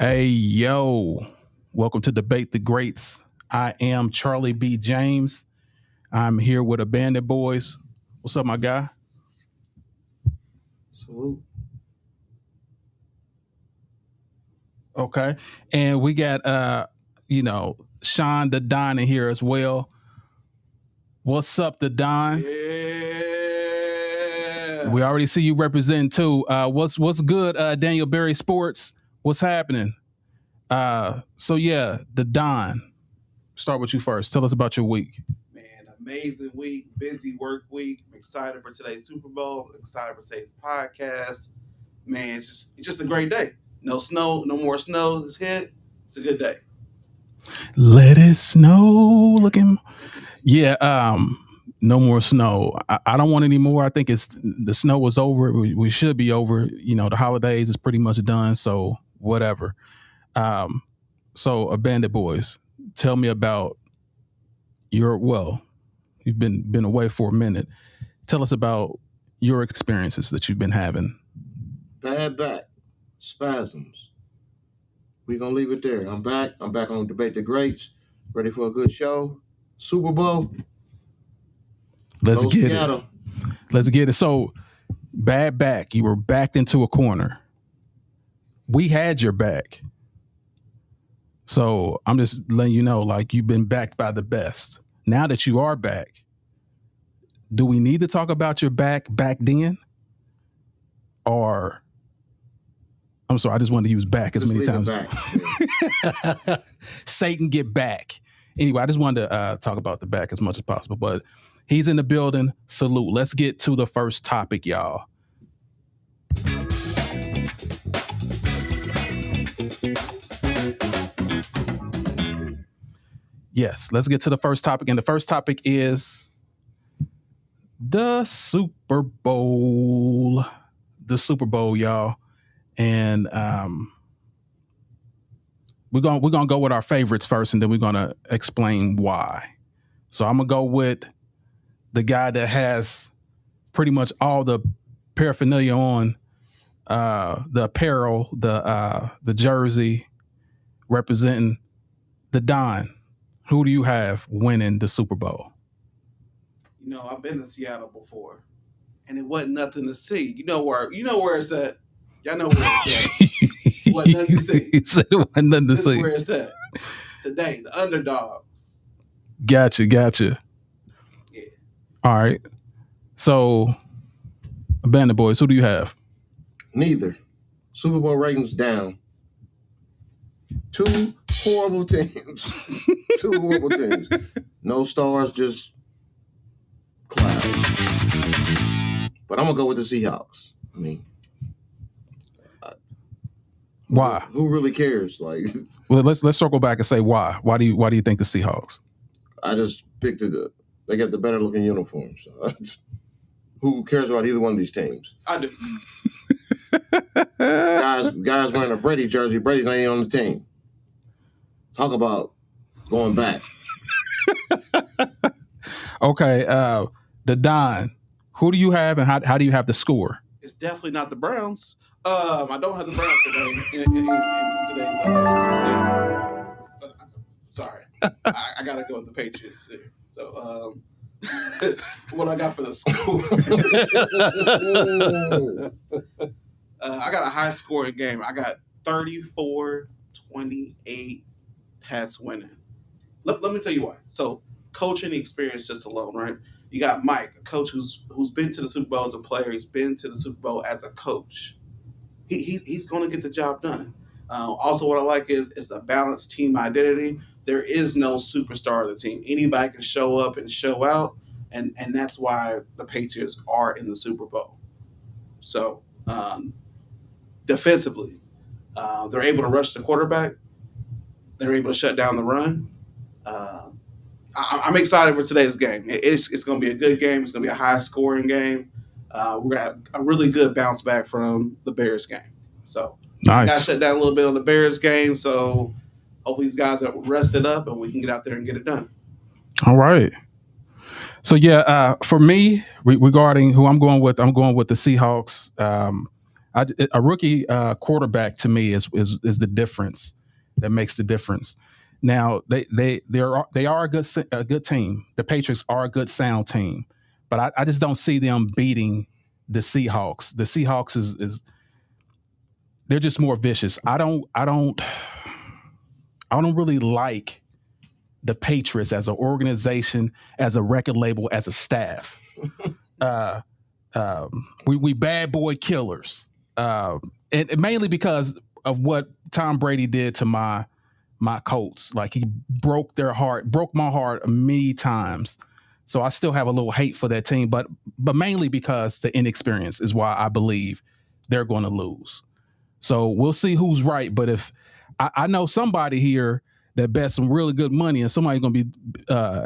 Hey, yo. Welcome to Debate the Greats. I am Charlie B. James. I'm here with a band of boys. What's up, my guy? Salute. Okay. And we got Sean the Don in here as well. What's up, the Don? Yeah. We already see you representing too. What's good, Daniel Berry Sports? What's happening? The Don. Start with you first. Tell us about your week. Man, amazing week, busy work week. I'm excited for today's Super Bowl. Excited for today's podcast. Man, it's just a great day. No snow, no more snow is hit. It's a good day. Let it snow. Looking. Yeah. No more snow. I don't want any more. I think the snow was over. We should be over. The holidays is pretty much done. So whatever. So Bandit Boys, tell me about you've been away for a minute. Tell us about your experiences that you've been having. Bad back, spasms. We're going to leave it there. I'm back. I'm back on Debate the Greats. Ready for a good show. Super Bowl. Let's Go get Seattle. it. Let's get it. So, bad back. You were backed into a corner. We had your back. So, I'm just letting you know, like, you've been backed by the best. Now that you are back, do we need to talk about your back then? Or, I'm sorry, I just wanted to use back as Just many leave times. it back. Satan, get back. Anyway, I just wanted to talk about the back as much as possible, but he's in the building. Salute. Let's get to the first topic, y'all. Yes, let's get to the first topic. And the first topic is the Super Bowl. The Super Bowl, y'all. And we're gonna go with our favorites first, and then we're gonna explain why. So I'm gonna go with the guy that has pretty much all the paraphernalia on, the apparel, the jersey, representing the Don. Who do you have winning the Super Bowl? I've been to Seattle before, and it wasn't nothing to see. You know where it's at. Y'all know where it's at. Wasn't nothing to see. He said it wasn't nothing to This is see. where it's at. Today, the underdogs. Gotcha. Yeah. All right. So, Bandit Boys, who do you have? Neither. Super Bowl ratings down. Two horrible teams. Two horrible teams. No stars, just clouds. But I'm going to go with the Seahawks. I mean, Why? Who really cares? Like, Well, let's circle back and say why. Why do you think the Seahawks? I just picked it up. They got the better looking uniforms. Who cares about either one of these teams? I do. Guys wearing a Brady jersey. Brady's not even on the team. Talk about going back. Okay, the Don. Who do you have, and how do you have the score? It's definitely not the Browns. I don't have the Browns today in today's game. Sorry, I gotta go with the Patriots here. So, what I got for the score? I got a high scoring game. I got 34-28 Pats winning. Let me tell you why. So, coaching experience just alone, right? You got Mike, a coach who's been to the Super Bowl as a player. He's been to the Super Bowl as a coach. He's going to get the job done. Also, what I like is it's a balanced team identity. There is no superstar of the team. Anybody can show up and show out, and that's why the Patriots are in the Super Bowl. So, defensively, they're able to rush the quarterback. They're able to shut down the run. I'm excited for today's game. It's going to be a good game. It's going to be a high-scoring game. We're going to have a really good bounce back from the Bears game. So, Nice. got to shut down a little bit on the Bears game. So, hopefully these guys are rested up and we can get out there and get it done. All right. So for me, regarding who I'm going with the Seahawks. A rookie quarterback to me is the difference that makes the difference. Now they are a good team. The Patriots are a good sound team, but I just don't see them beating the Seahawks. The Seahawks is they're just more vicious. I don't really like the Patriots as an organization, as a record label, as a staff. uh, we bad boy killers, and mainly because of what Tom Brady did to my Colts. Like he broke my heart many times. So I still have a little hate for that team, but mainly because the inexperience is why I believe they're going to lose. So we'll see who's right. But if I know somebody here that bets some really good money, and somebody's going to be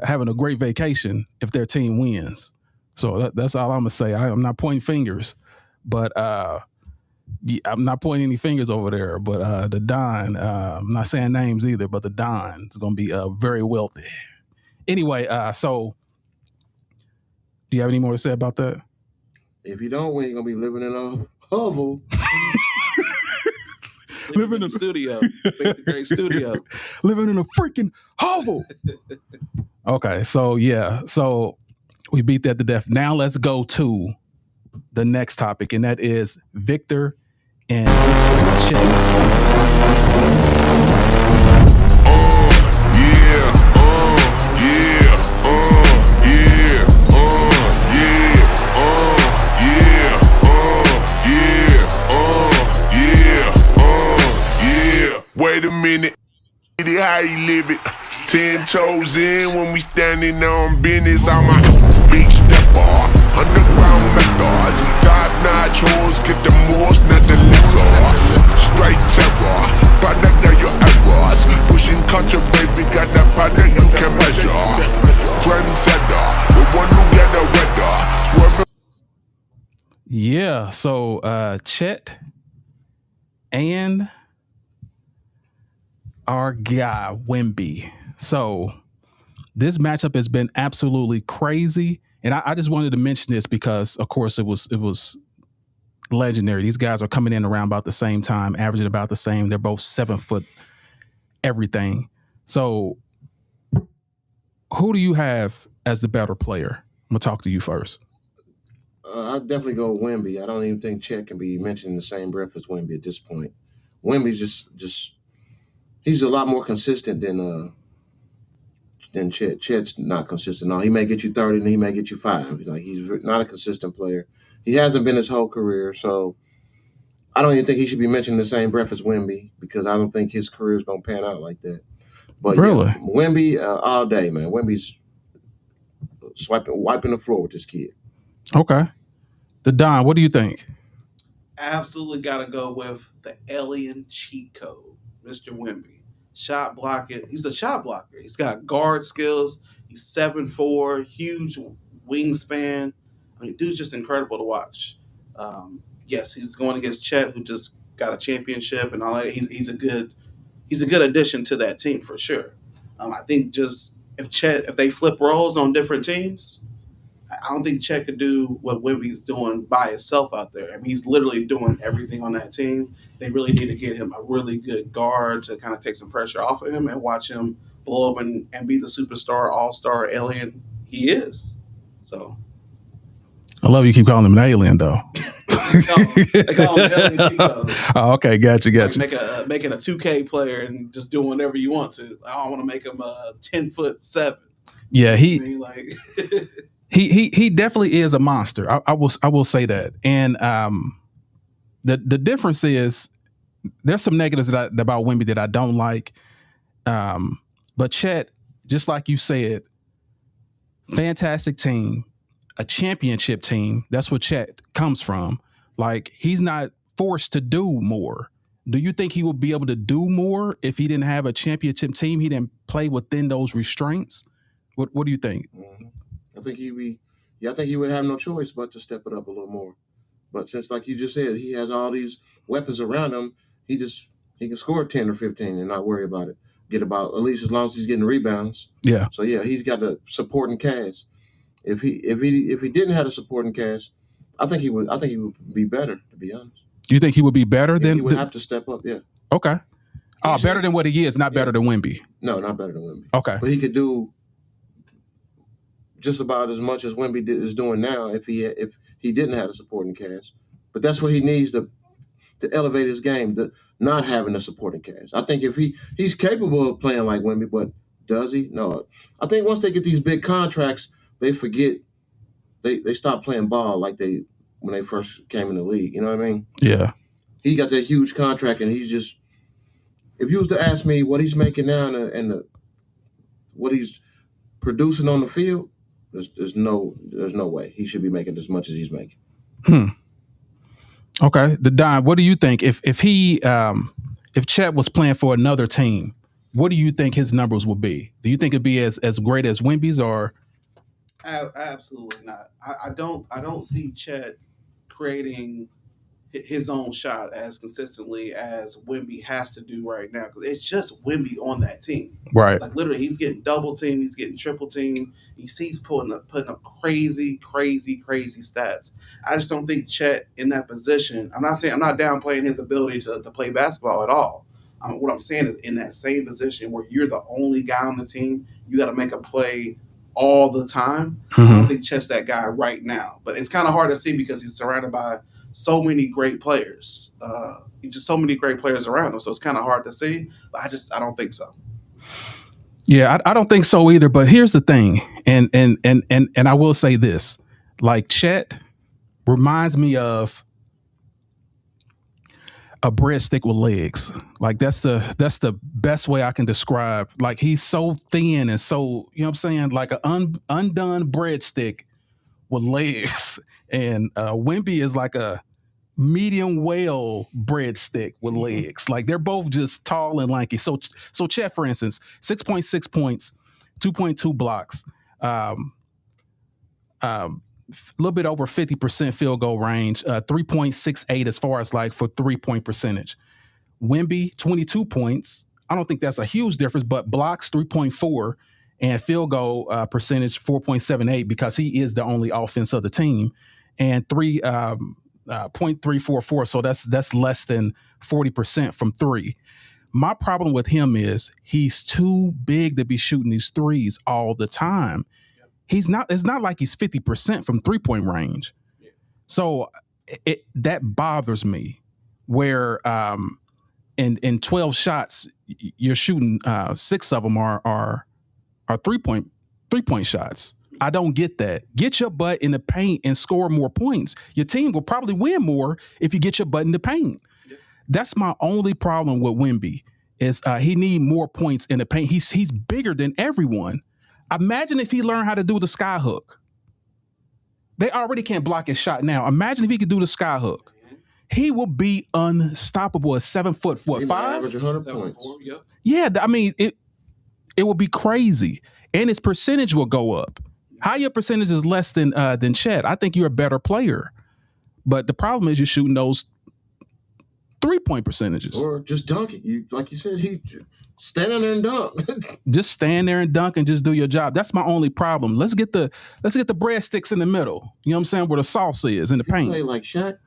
having a great vacation if their team wins. So that's all I'm gonna say. I'm not pointing fingers, but I'm not pointing any fingers over there. But the Don, I'm not saying names either, but the Don is gonna be very wealthy. Anyway, so do you have any more to say about that? If you don't win, you're gonna be living in a hovel. Living in the studio, the great studio, living in a freaking hovel. Okay, so yeah, so we beat that to death. Now let's go to the next topic, and that is Victor and Chet. Wait a minute, how you live it? 10 toes in when we standing on business. I'm a big stepper, underground methods, top-notch hoes, get the most, not the lesser. Straight terror, product of your errors. Pushing culture, baby, got that product you can measure. Trendsetter, the one who get the weather. Swerving. Yeah, so Chet and our guy Wemby. So this matchup has been absolutely crazy, and I just wanted to mention this because, of course, it was legendary. These guys are coming in around about the same time, averaging about the same. They're both 7 foot everything. So who do you have as the better player? I'm gonna talk to you first. I'd definitely go Wemby. I don't even think Chet can be mentioned in the same breath as Wemby at this point. Wemby's just he's a lot more consistent than Chet. Chet's not consistent. No, he may get you 30 and he may get you 5. He's not a consistent player. He hasn't been his whole career, so I don't even think he should be mentioned in the same breath as Wemby because I don't think his career is going to pan out like that. But really, yeah, Wemby all day, man. Wemby's wiping the floor with this kid. Okay. The Don, what do you think? absolutely got to go with the alien cheat code, Mr. Wemby. Shot blocking. He's a shot blocker. He's got guard skills. He's 7'4", huge wingspan. I mean, dude's just incredible to watch. Yes, he's going against Chet, who just got a championship and all that. He's a good addition to that team for sure. I think just if they flip roles on different teams, I don't think Chet could do what Wemby's doing by himself out there. I mean, he's literally doing everything on that team. They really need to get him a really good guard to kind of take some pressure off of him and watch him blow up and be the superstar, all-star alien he is. So I love you keep calling him an alien, though. they call him alien Chico. Oh, okay, gotcha. Like making a 2K player and just doing whatever you want to. I don't want to make him 10'7". Yeah, I mean, like he definitely is a monster. I will say that. And the difference is there's some negatives about Wemby that I don't like. But Chet, just like you said, fantastic team, a championship team. That's what Chet comes from. Like he's not forced to do more. Do you think he would be able to do more if he didn't have a championship team? He didn't play within those restraints. What do you think? Mm-hmm. I think he would have no choice but to step it up a little more. But since, like you just said, he has all these weapons around him, he can score 10 or 15 and not worry about it. Get about at least as long as he's getting rebounds. Yeah. So yeah, he's got the supporting cast. If he didn't have a supporting cast, I think he would be better, to be honest. You think he would be better Yeah, than? he would have to step up. Yeah. Okay. Oh, better than what he is, not better than Wemby. No, not better than Wemby. Okay. But he could do just about as much as Wemby is doing now if he didn't have a supporting cast. But that's what he needs to elevate his game, not having a supporting cast. I think if he's capable of playing like Wemby, but does he? No. I think once they get these big contracts, they forget they stop playing ball like they when they first came in the league. You know what I mean? Yeah. He got that huge contract, and he's just. If you was to ask me what he's making now and what he's producing on the field, there's no way he should be making as much as he's making. Okay, Don, what do you think if Chet was playing for another team? What do you think his numbers would be? Do you think it'd be as great as Wemby's or? Absolutely not. I don't see Chet creating his own shot as consistently as Wemby has to do right now because it's just Wemby on that team. Right. Like literally, he's getting double teamed, he's getting triple teamed. He's putting up crazy stats. I just don't think Chet in that position. I'm not downplaying his ability to play basketball at all. What I'm saying is in that same position where you're the only guy on the team, you got to make a play all the time. I don't think Chet's that guy right now, but it's kind of hard to see because he's surrounded by so many great players. Just so many great players around him, so it's kind of hard to see. But I don't think so. Yeah, I don't think so either. But here's the thing, and I will say this: like Chet reminds me of a breadstick with legs. Like that's the best way I can describe. Like he's so thin and so, you know what I'm saying, like an undone breadstick with legs. And Wemby is like a medium whale breadstick with legs. Like they're both just tall and lanky. So Chet, for instance, 6.6 points, 2.2 blocks, a little bit over 50% field goal range, 3.68 as far as like for 3-point percentage. Wemby, 22 points. I don't think that's a huge difference, but blocks 3.4 and field goal percentage 4.78 because he is the only offense of the team, and 0.344. So that's less than 40% from three. My problem with him is he's too big to be shooting these threes all the time. He's not. It's not like he's 50% from 3-point range. So that bothers me. Where in 12 shots you're shooting 6 of them are 3-point shots. I don't get that. Get your butt in the paint and score more points. Your team will probably win more if you get your butt in the paint. Yeah. That's my only problem with Wemby is he need more points in the paint. He's bigger than everyone. Imagine if he learned how to do the sky hook. They already can't block his shot now. Imagine if he could do the sky hook. He will be unstoppable at 7 foot, what, he 5? Average 100 points. Yeah, I mean, it will be crazy. And his percentage will go up. How your percentage is less than Chet, I think you're a better player. But the problem is you're shooting those 3-point percentages. Or just dunk it. Like you said, he stand there and dunk. Just stand there and dunk and just do your job. That's my only problem. Let's get the breadsticks in the middle. You know what I'm saying? Where the sauce is in the paint. Play like Shaq.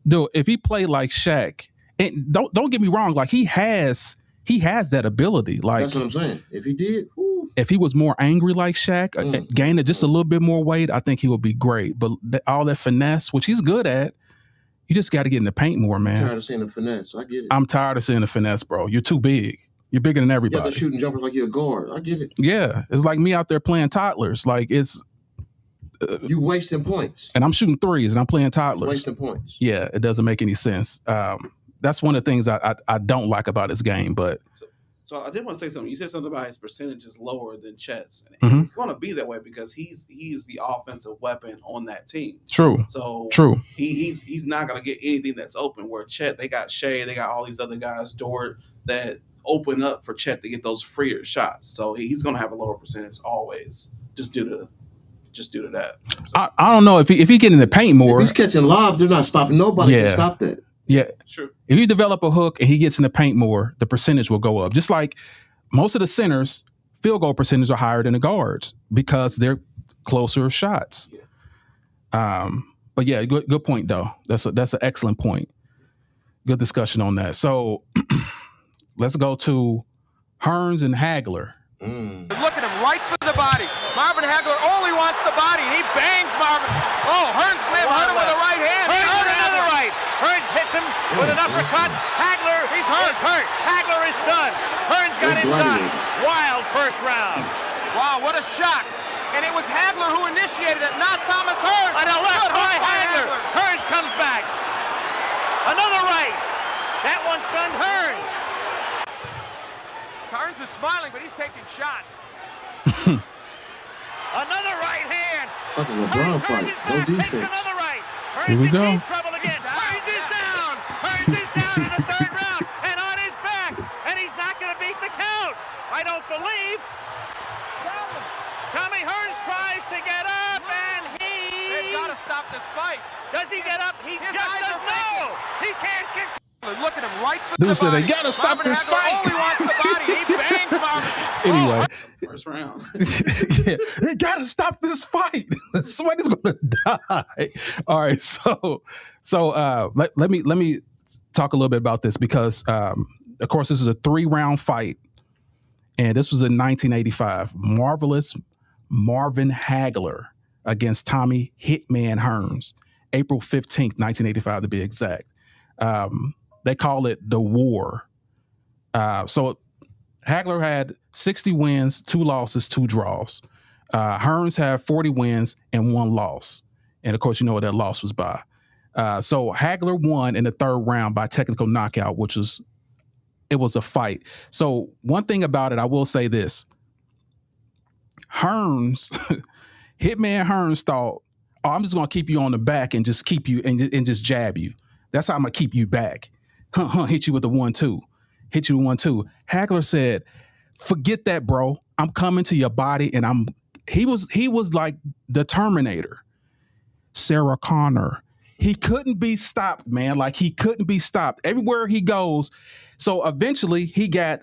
Dude, if he played like Shaq, and don't get me wrong, like he has that ability. Like that's what I'm saying. If he did, if he was more angry like Shaq, gained just a little bit more weight, I think he would be great. But all that finesse, which he's good at, you just got to get in the paint more, man. I'm tired of seeing the finesse. I get it. I'm tired of seeing the finesse, bro. You're too big. You're bigger than everybody. You have to shooting jumpers like you're a guard. I get it. Yeah, it's like me out there playing toddlers. Like it's you wasting points, and I'm shooting threes, and I'm playing toddlers. Wasting points. Yeah, it doesn't make any sense. That's one of the things I don't like about his game. But so I did want to say something. You said something about his percentage is lower than Chet's, and it's going to be that way because he's the offensive weapon on that team. True. So true. He's not going to get anything that's open. Where Chet, they got Shea, they got all these other guys, Dort, that open up for Chet to get those freer shots. So he's going to have a lower percentage always, just due to that. So, I don't know if he get in the paint more. If he's catching lobs, they're not stopping. Nobody can stop that. Yeah, true. If you develop a hook and he gets in the paint more, the percentage will go up. Just like most of the centers, field goal percentage are higher than the guards because they're closer shots. Yeah. But yeah, good point though. That's an excellent point. Good discussion on that. So let's go to Hearns and Hagler. Look at him, right for the body. Marvin Hagler only wants the body. He bangs Marvin. Oh, Hearns may have hurt him with a right hand. Hearns hurt another right. Hearns hits him with an uppercut. Hagler, he's hurt. Hagler is stunned. Hearns got him done. Wild first round. Wow, what a shock. And it was Hagler who initiated it, not Thomas Hearns. On the left by Hagler. Hearns comes back. Another right. That one stunned Hearns. Hearns is smiling, but he's taking shots. Another right hand. Fucking Lebron fight. No defense. Another right. Here we go. Trouble again. Hearns is down. Hearns is down in the third round and on his back. And he's not going to beat the count. I don't believe. Tommy Hearns tries to get up and they've got to stop this fight. Does he get up? He just doesn't know. He can't get. Look at him right for the Dude said body. they gotta stop Marvin this Hagler fight. only wants the body. He bangs Marvin. Anyway, First round. yeah, they gotta stop this fight. Somebody's gonna die. All right, so let me talk a little bit about this because of course this is a 3-round fight, and this was in 1985. Marvelous Marvin Hagler against Tommy Hitman Hearns, April 15th, 1985 to be exact. They call it the War. So Hagler had 60 wins, 2 losses, 2 draws. Hearns had 40 wins and 1 loss. And of course, you know what that loss was by. So Hagler won in the 3rd round by technical knockout, it was a fight. So one thing about it, I will say this. Hearns, Hitman Hearns thought, oh, I'm just going to keep you on the back and just keep you and just jab you. That's how I'm going to keep you back. Hit you with the 1-2. Hit you with 1-2. Hagler said, forget that, bro. I'm coming to your body. And he was like the Terminator. Sarah Connor. He couldn't be stopped, man. Like he couldn't be stopped. Everywhere he goes. So eventually he got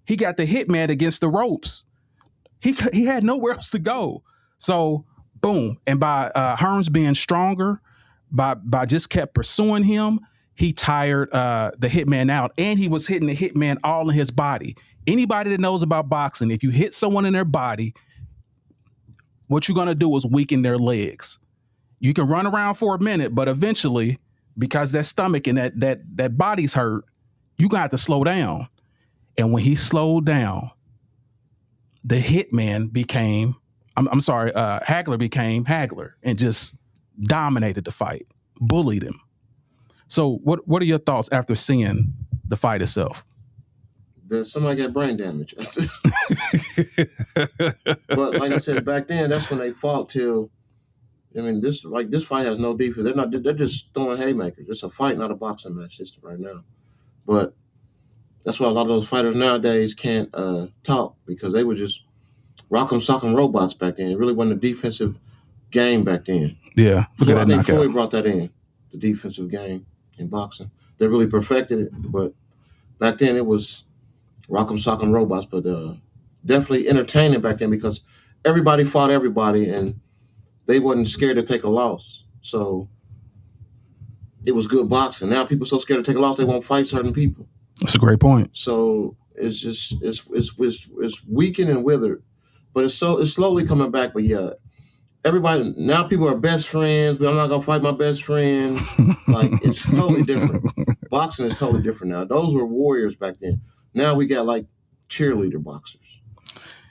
the Hitman against the ropes. He had nowhere else to go. So boom. And by Hearns being stronger, by just kept pursuing him, he tired the Hitman out, and he was hitting the Hitman all in his body. Anybody that knows about boxing, if you hit someone in their body, what you're going to do is weaken their legs. You can run around for a minute, but eventually, because that stomach and that body's hurt, you're going to have to slow down. And when he slowed down, the Hitman became, Hagler became Hagler and just dominated the fight, bullied him. So what are your thoughts after seeing the fight itself? That somebody got brain damage. But like I said, back then, that's when they fought till, I mean, this fight has no defense. They're just throwing haymakers. It's a fight, not a boxing match just right now. But that's why a lot of those fighters nowadays can't talk, because they were just rock'em sock'em robots back then. It really wasn't a defensive game back then. Yeah. So I think Floyd brought that in, the defensive game in boxing. They really perfected it, but back then it was rock'em sock'em robots, but definitely entertaining back then because everybody fought everybody and they wasn't scared to take a loss. So it was good boxing. Now people are so scared to take a loss they won't fight certain people. That's a great point. So it's just it's weakened and withered, but it's slowly coming back. But yeah, everybody now, people are best friends, but I'm not gonna fight my best friend. Like, it's totally different. Boxing is totally different now. Those were warriors back then. Now we got like cheerleader boxers.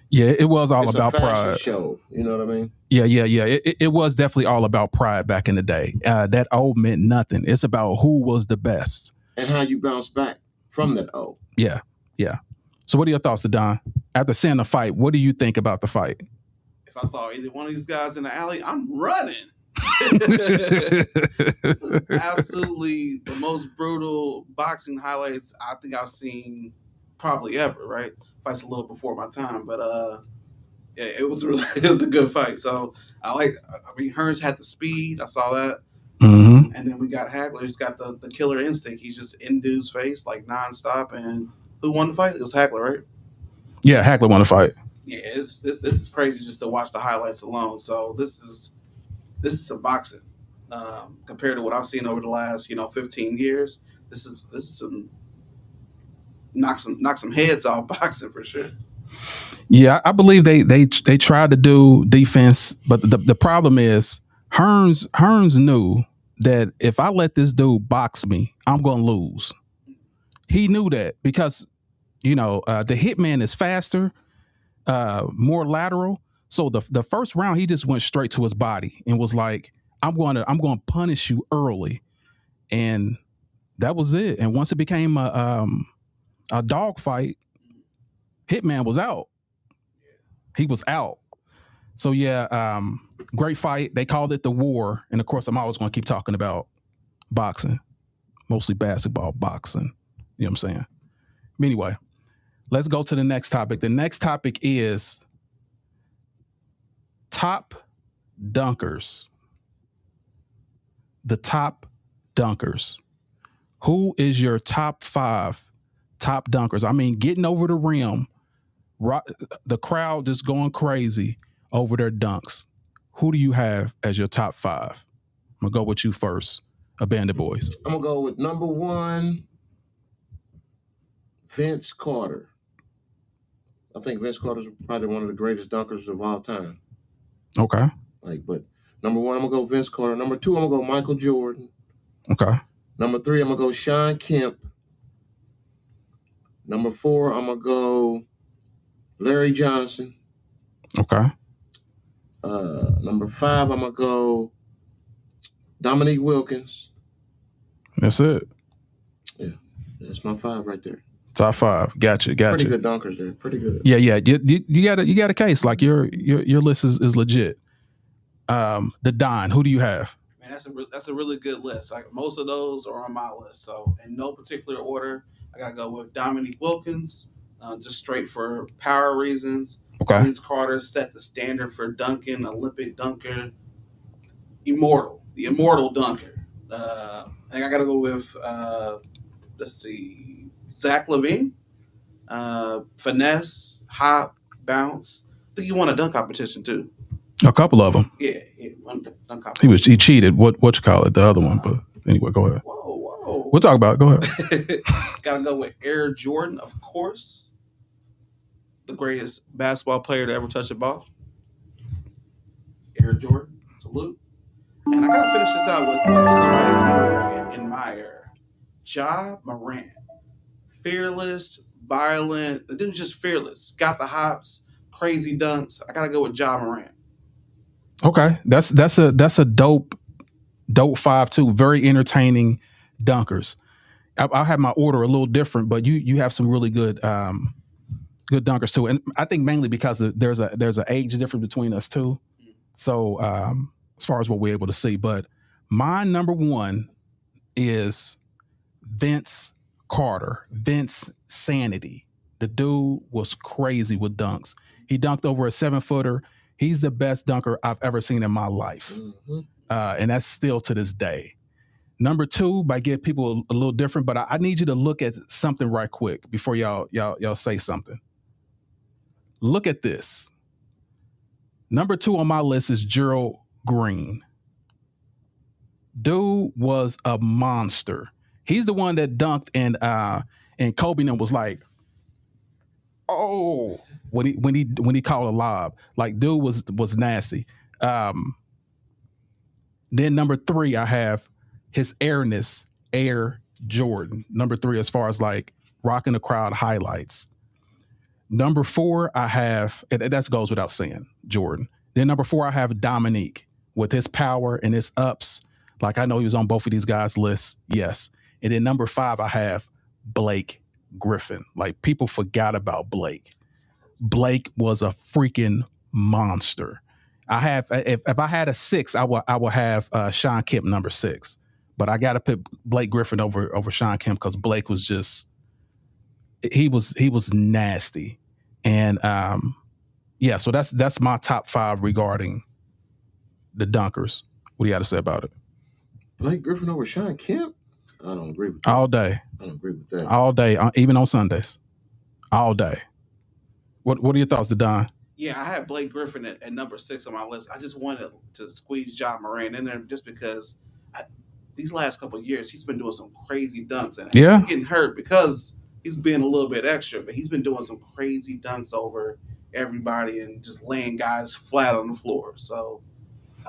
Yeah, it was all about a fashion pride. show, you know what I mean? Yeah. It was definitely all about pride back in the day. That O meant nothing. It's about who was the best and how you bounce back from that O. Yeah. So what are your thoughts, Don? After seeing the fight, what do you think about the fight? If I saw either one of these guys in the alley, I'm running. This is absolutely the most brutal boxing highlights I think I've seen probably ever, right? Fight's a little before my time, but yeah, it was a good fight. So Hearns had the speed, I saw that. Mm-hmm. And then we got Hagler, he's got the killer instinct. He's just in dude's face like nonstop. And who won the fight? It was Hagler, right? Yeah, Hagler won the fight. Yeah, this is crazy just to watch the highlights alone. So this is some boxing. compared to what I've seen over the last 15 years. This is some knock some heads off boxing for sure. Yeah, I believe they tried to do defense, but the problem is Hearns knew that if I let this dude box me, I'm gonna lose. He knew that because the hitman is faster, more lateral. So the first round he just went straight to his body and was like, I'm going to punish you early, and that was it. And once it became a dog fight, hitman was out. He was out. So yeah, great fight. They called it the war, and of course I'm always going to keep talking about boxing, mostly basketball boxing. You know what I'm saying? Anyway, let's go to the next topic. The next topic is top dunkers. The top dunkers. Who is your top 5 top dunkers? I mean, getting over the rim, the crowd just going crazy over their dunks. Who do you have as your top 5? I'm gonna go with you first, Abandoned Boys. I'm gonna go with number 1, Vince Carter. I think Vince Carter's probably one of the greatest dunkers of all time. Okay. But number 1, I'm gonna go Vince Carter. Number 2, I'm gonna go Michael Jordan. Okay. Number 3, I'm gonna go Sean Kemp. Number 4, I'm gonna go Larry Johnson. Okay. Number 5, I'm gonna go Dominique Wilkins. That's it. Yeah, that's my 5 right there. Top 5. Gotcha. Pretty good dunkers there. Pretty good. Yeah. You got a case. Like your list is legit. The Don. Who do you have? Man, that's a really good list. Like most of those are on my list. So in no particular order, I gotta go with Dominique Wilkins, just straight for power reasons. Okay. Vince Carter set the standard for dunking, Olympic dunker, the immortal dunker. I think I gotta go with let's see, Zach LaVine, finesse, hop, bounce. I think he won a dunk competition too. A couple of them. Yeah, he won a dunk competition. He cheated. What you call it? The other one. But anyway, go ahead. Whoa. We'll talk about it. Go ahead. Gotta go with Air Jordan, of course. The greatest basketball player to ever touch a ball. Air Jordan. Salute. And I gotta finish this out with somebody in my era. Ja Morant. Fearless, violent. The dude's just fearless. Got the hops, crazy dunks. I gotta go with Ja Morant. Okay. That's a dope 5 too. Very entertaining dunkers. I'll have my order a little different, but you have some really good good dunkers too. And I think mainly because there's an age difference between us too. So as far as what we're able to see, but my number 1 is Vince Carter. Vince Sanity. The dude was crazy with dunks. He dunked over a 7-footer. He's the best dunker I've ever seen in my life. Mm-hmm. And that's still to this day. Number 2, by get people a little different, but I need you to look at something right quick before y'all say something. Look at this. Number 2 on my list is Gerald Green. Dude was a monster. He's the one that dunked and Kobe was like, oh, when he called a lob. Like, dude was nasty. Then number 3, I have his airness, Air Jordan. Number 3, as far as like rocking the crowd highlights. Number 4, I have, and that goes without saying, Jordan. Then number 4, I have Dominique with his power and his ups. Like, I know he was on both of these guys' lists. Yes. And then number 5, I have Blake Griffin. Like, people forgot about Blake. Blake was a freaking monster. I have, if I had a 6, I will have Sean Kemp number 6. But I got to put Blake Griffin over Sean Kemp because Blake was just, he was nasty. And yeah, so that's my top 5 regarding the dunkers. What do you got to say about it? Blake Griffin over Sean Kemp? I don't agree with that. All day. I don't agree with that. All day, even on Sundays. All day. What are your thoughts, Don? Yeah, I had Blake Griffin at number 6 on my list. I just wanted to squeeze John Moran in there just because these last couple of years he's been doing some crazy dunks and Yeah. he's getting hurt because he's been a little bit extra, but he's been doing some crazy dunks over everybody and just laying guys flat on the floor. So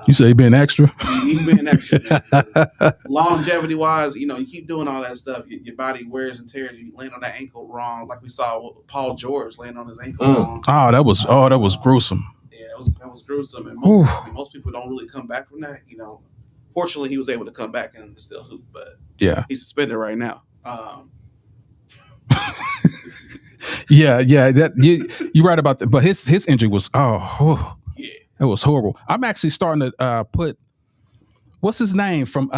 you say he been extra? He's been extra, man. Longevity wise, you keep doing all that stuff. Your body wears and tears. You land on that ankle wrong, like we saw Paul George land on his ankle wrong. Oh, that was gruesome. Yeah, that was gruesome. And most people don't really come back from that. Fortunately, he was able to come back and still hoop, but yeah, he's suspended right now. Yeah. That you're right about that. But his injury was yeah, it was horrible. I'm actually starting to put what's his name from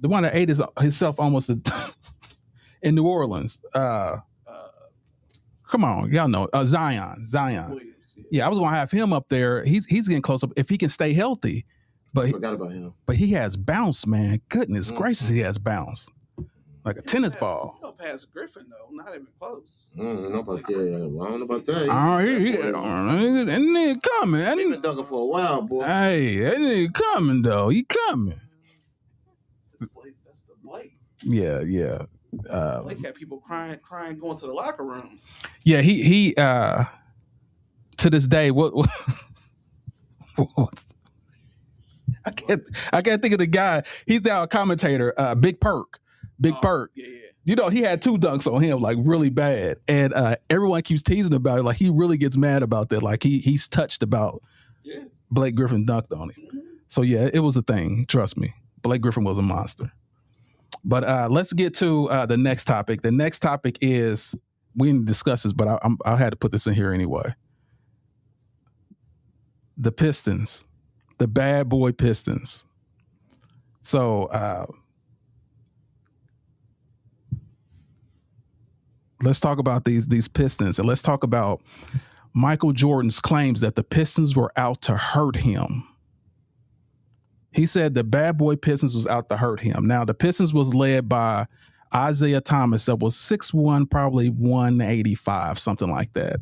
the one that ate himself almost in New Orleans. Come on, y'all know Zion. Williams, Yeah, I was gonna have him up there. He's getting close up if he can stay healthy. But Forgot about him. But he has bounce, man. Goodness gracious, he has bounce. Like a tennis ball. Past Griffin though, not even close. I don't know about that. I don't know about that. That nigga coming. He's been dunking for a while, boy. Hey, that nigga coming though. He coming. That's the Blake. Yeah. Blake had people crying, going to the locker room. Yeah, he to this day, what I can't think of the guy. He's now a commentator, Big Perk. Perk. Yeah. He had 2 dunks on him, like really bad. And everyone keeps teasing about it. Like he really gets mad about that. Like he's touched about Blake Griffin dunked on him. Mm-hmm. So yeah, it was a thing. Trust me. Blake Griffin was a monster. But let's get to the next topic. The next topic is, we didn't discuss this, but I had to put this in here anyway. The Pistons. The bad boy Pistons. So let's talk about these Pistons, and let's talk about Michael Jordan's claims that the Pistons were out to hurt him. He said the bad boy Pistons was out to hurt him. Now, the Pistons was led by Isaiah Thomas that was 6'1", probably 185, something like that.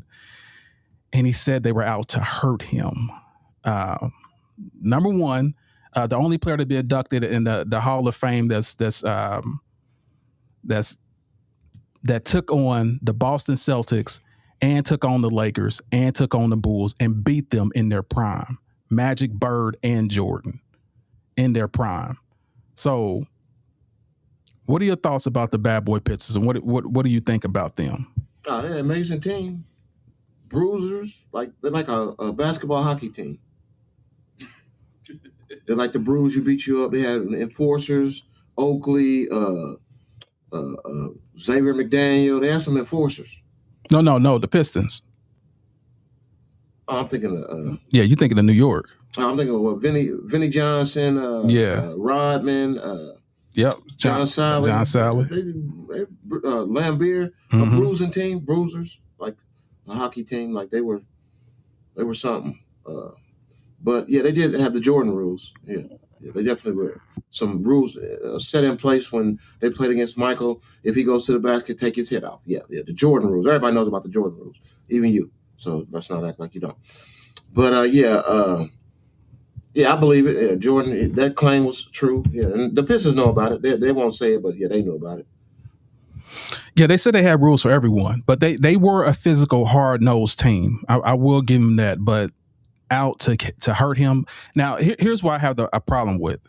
And he said they were out to hurt him. Number one, the only player to be inducted in the Hall of Fame that took on the Boston Celtics and took on the Lakers and took on the Bulls and beat them in their prime. Magic, Bird, and Jordan in their prime. So what are your thoughts about the bad boy Pistons, and what do you think about them? Oh, they're an amazing team. Bruisers, they're like a basketball hockey team. They're like the Bruise, you beat you up. They had enforcers, Oakley, Xavier McDaniel. They had some enforcers. No, the Pistons. Oh, I'm thinking of yeah, you're thinking of New York. I'm thinking of Vinnie Johnson, Rodman, yep, John Sally, Lambeer, a bruising team, bruisers, like a hockey team, like they were something. But yeah, they did have the Jordan rules. Yeah, they definitely were. Some rules set in place when they played against Michael. If he goes to the basket, take his head off. Yeah, the Jordan rules. Everybody knows about the Jordan rules, even you. So let's not act like you don't. But I believe it. Yeah, Jordan, that claim was true. Yeah, and the Pistons know about it. They won't say it, but yeah, they know about it. Yeah, they said they had rules for everyone, but they were a physical, hard-nosed team. I will give them that, but out to hurt him. Now, here's why I have a problem with.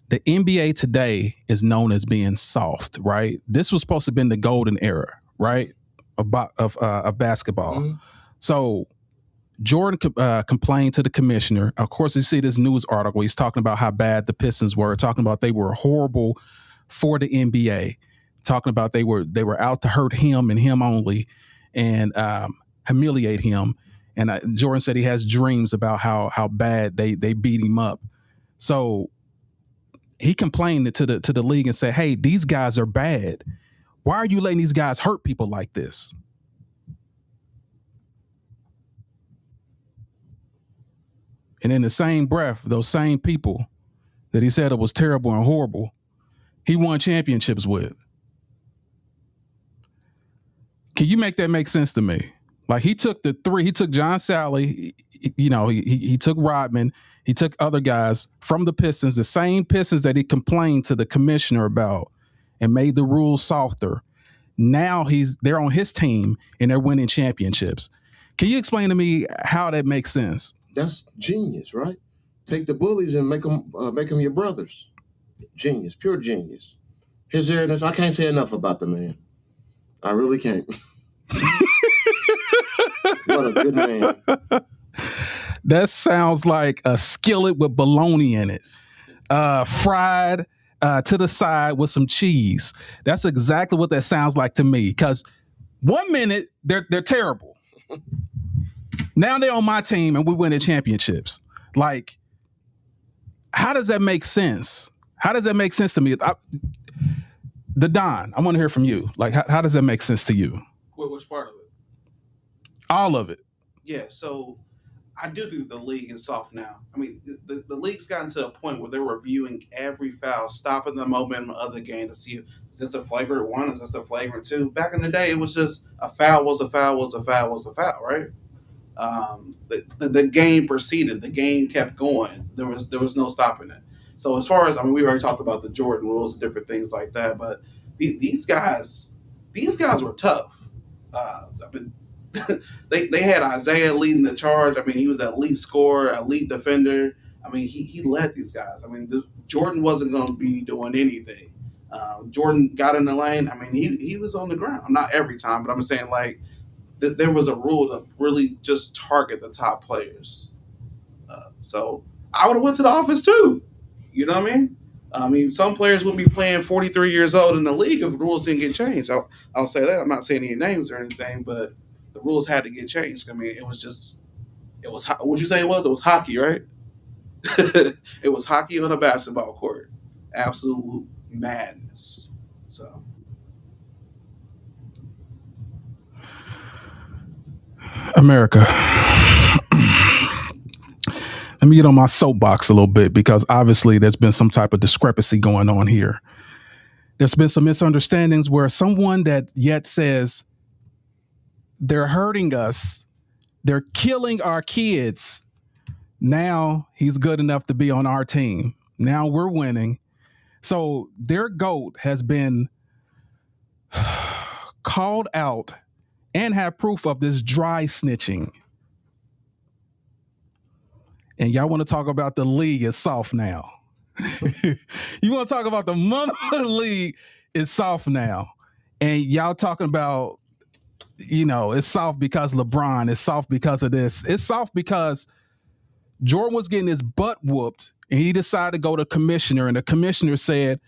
The NBA today is known as being soft, right? This was supposed to have been the golden era, right, of basketball. Mm-hmm. So Jordan complained to the commissioner. Of course, you see this news article. He's talking about how bad the Pistons were, talking about they were horrible for the NBA, talking about they were out to hurt him and him only, and humiliate him. And Jordan said he has dreams about how bad they beat him up. So he complained to the league and said, "Hey, these guys are bad. Why are you letting these guys hurt people like this?" And in the same breath, those same people that he said it was terrible and horrible, he won championships with. Can you make that make sense to me? Like he took the three. He took John Sally. He took Rodman. He took other guys from the Pistons, the same Pistons that he complained to the commissioner about, and made the rules softer. Now they're on his team and they're winning championships. Can you explain to me how that makes sense? That's genius, right? Take the bullies and make them your brothers. Genius, pure genius. His arrogance. I can't say enough about the man. I really can't. What a good man. That sounds like a skillet with bologna in it, fried to the side with some cheese. That's exactly what that sounds like to me. Because 1 minute they're terrible. Now they're on my team and we win the championships. Like, how does that make sense? How does that make sense to me? The Don, I want to hear from you. Like, how does that make sense to you? Which part of it? All of it. Yeah, so I do think the league is soft now. I mean, the league's gotten to a point where they're reviewing every foul, stopping the momentum of the game to see, is this a flagrant one? Is this a flagrant two? Back in the day, it was just a foul was a foul was a foul was a foul, right? The game proceeded. The game kept going. There was no stopping it. So as far as, I mean, we already talked about the Jordan rules and different things like that, but these guys were tough. I mean, they had Isaiah leading the charge. I mean, he was an elite scorer, elite defender. I mean, he led these guys. I mean, Jordan wasn't going to be doing anything. Jordan got in the lane. I mean, he was on the ground. Not every time, but I'm saying, like, there was a rule to really just target the top players. So I would have went to the office too. You know what I mean? I mean, some players wouldn't be playing 43 years old in the league if the rules didn't get changed. I'll say that. I'm not saying any names or anything, but the rules had to get changed. I mean, it was what'd you say it was? It was hockey, right? It was hockey on a basketball court. Absolute madness. So. America. Let me get on my soapbox a little bit because obviously there's been some type of discrepancy going on here. There's been some misunderstandings where someone that yet says they're hurting us, they're killing our kids. Now he's good enough to be on our team. Now we're winning. So their GOAT has been called out and have proof of this dry snitching. And y'all want to talk about the league is soft now. You want to talk about the mother of the league is soft now. And y'all talking about, it's soft because LeBron, it's soft because of this. It's soft because Jordan was getting his butt whooped and he decided to go to commissioner, and the commissioner said,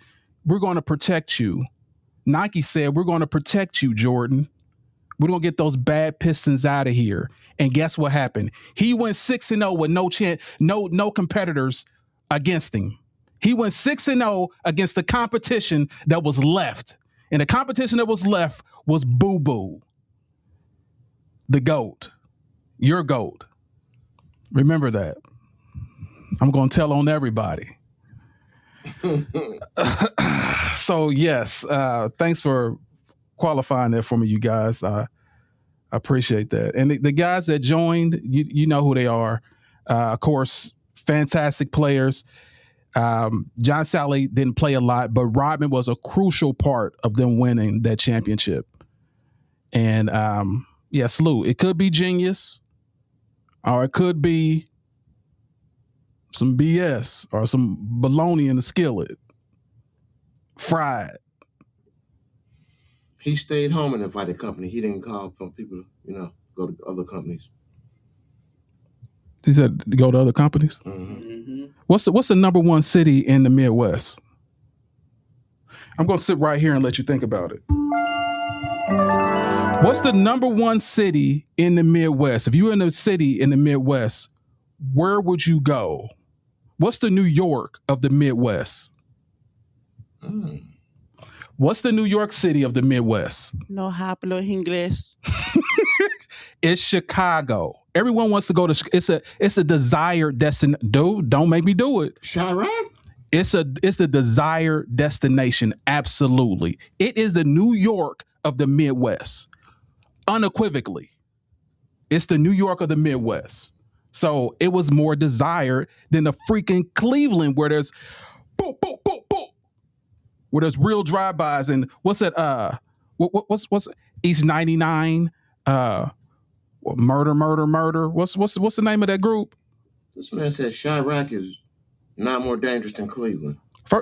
we're going to protect you. Nike said, we're going to protect you, Jordan. We're going to get those bad Pistons out of here. And guess what happened? He went 6-0 with no chance, no competitors against him. He went 6-0 against the competition that was left. And the competition that was left was Boo Boo, the GOAT, your GOAT. Remember that. I'm going to tell on everybody. So, yes, thanks for qualifying that for me, you guys. I appreciate that. And the guys that joined, you know who they are. Of course, fantastic players. John Sally didn't play a lot, but Rodman was a crucial part of them winning that championship. And salute. It could be genius, or it could be some BS or some bologna in the skillet. Fried. He stayed home and invited company. He didn't call for people to, go to other companies. He said to go to other companies? Mm-hmm. Mm-hmm. What's the number one city in the Midwest? I'm going to sit right here and let you think about it. What's the number one city in the Midwest? If you're in a city in the Midwest, where would you go? What's the New York of the Midwest? What's the New York City of the Midwest? No hablo inglés. It's Chicago. Everyone wants to go to. It's a desired destination. Dude, don't make me do it. Chirac? It's the desired destination. Absolutely, it is the New York of the Midwest, unequivocally. It's the New York of the Midwest. So it was more desired than the freaking Cleveland where there's boop, boop, boop, boop, where there's real drive-bys and what's that? What's East 99? Murder. What's the name of that group? This man said Chirac is not more dangerous than Cleveland.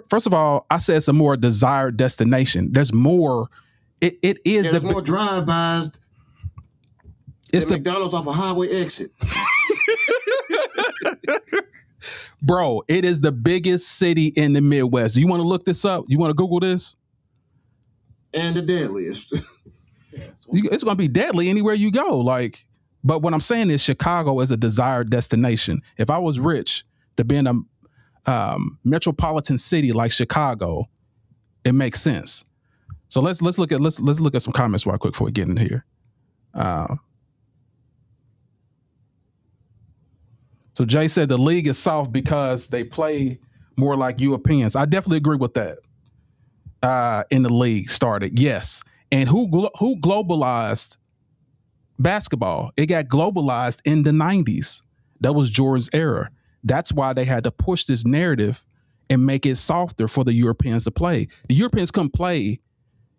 First of all, I said it's a more desired destination. There's more. It is there's more drive-bys. It's the McDonald's off a highway exit. Bro, it is the biggest city in the Midwest. Do you want to look this up? You want to Google this? And the deadliest. It's going to be deadly anywhere you go. Like, but what I'm saying is Chicago is a desired destination. If I was rich to be in a metropolitan city like Chicago, it makes sense. So let's look at some comments real quick before we get in here. So Jay said the league is soft because they play more like Europeans. I definitely agree with that. In the league started, yes. And who globalized basketball? It got globalized in the 90s. That was Jordan's era. That's why they had to push this narrative and make it softer for the Europeans to play. The Europeans couldn't play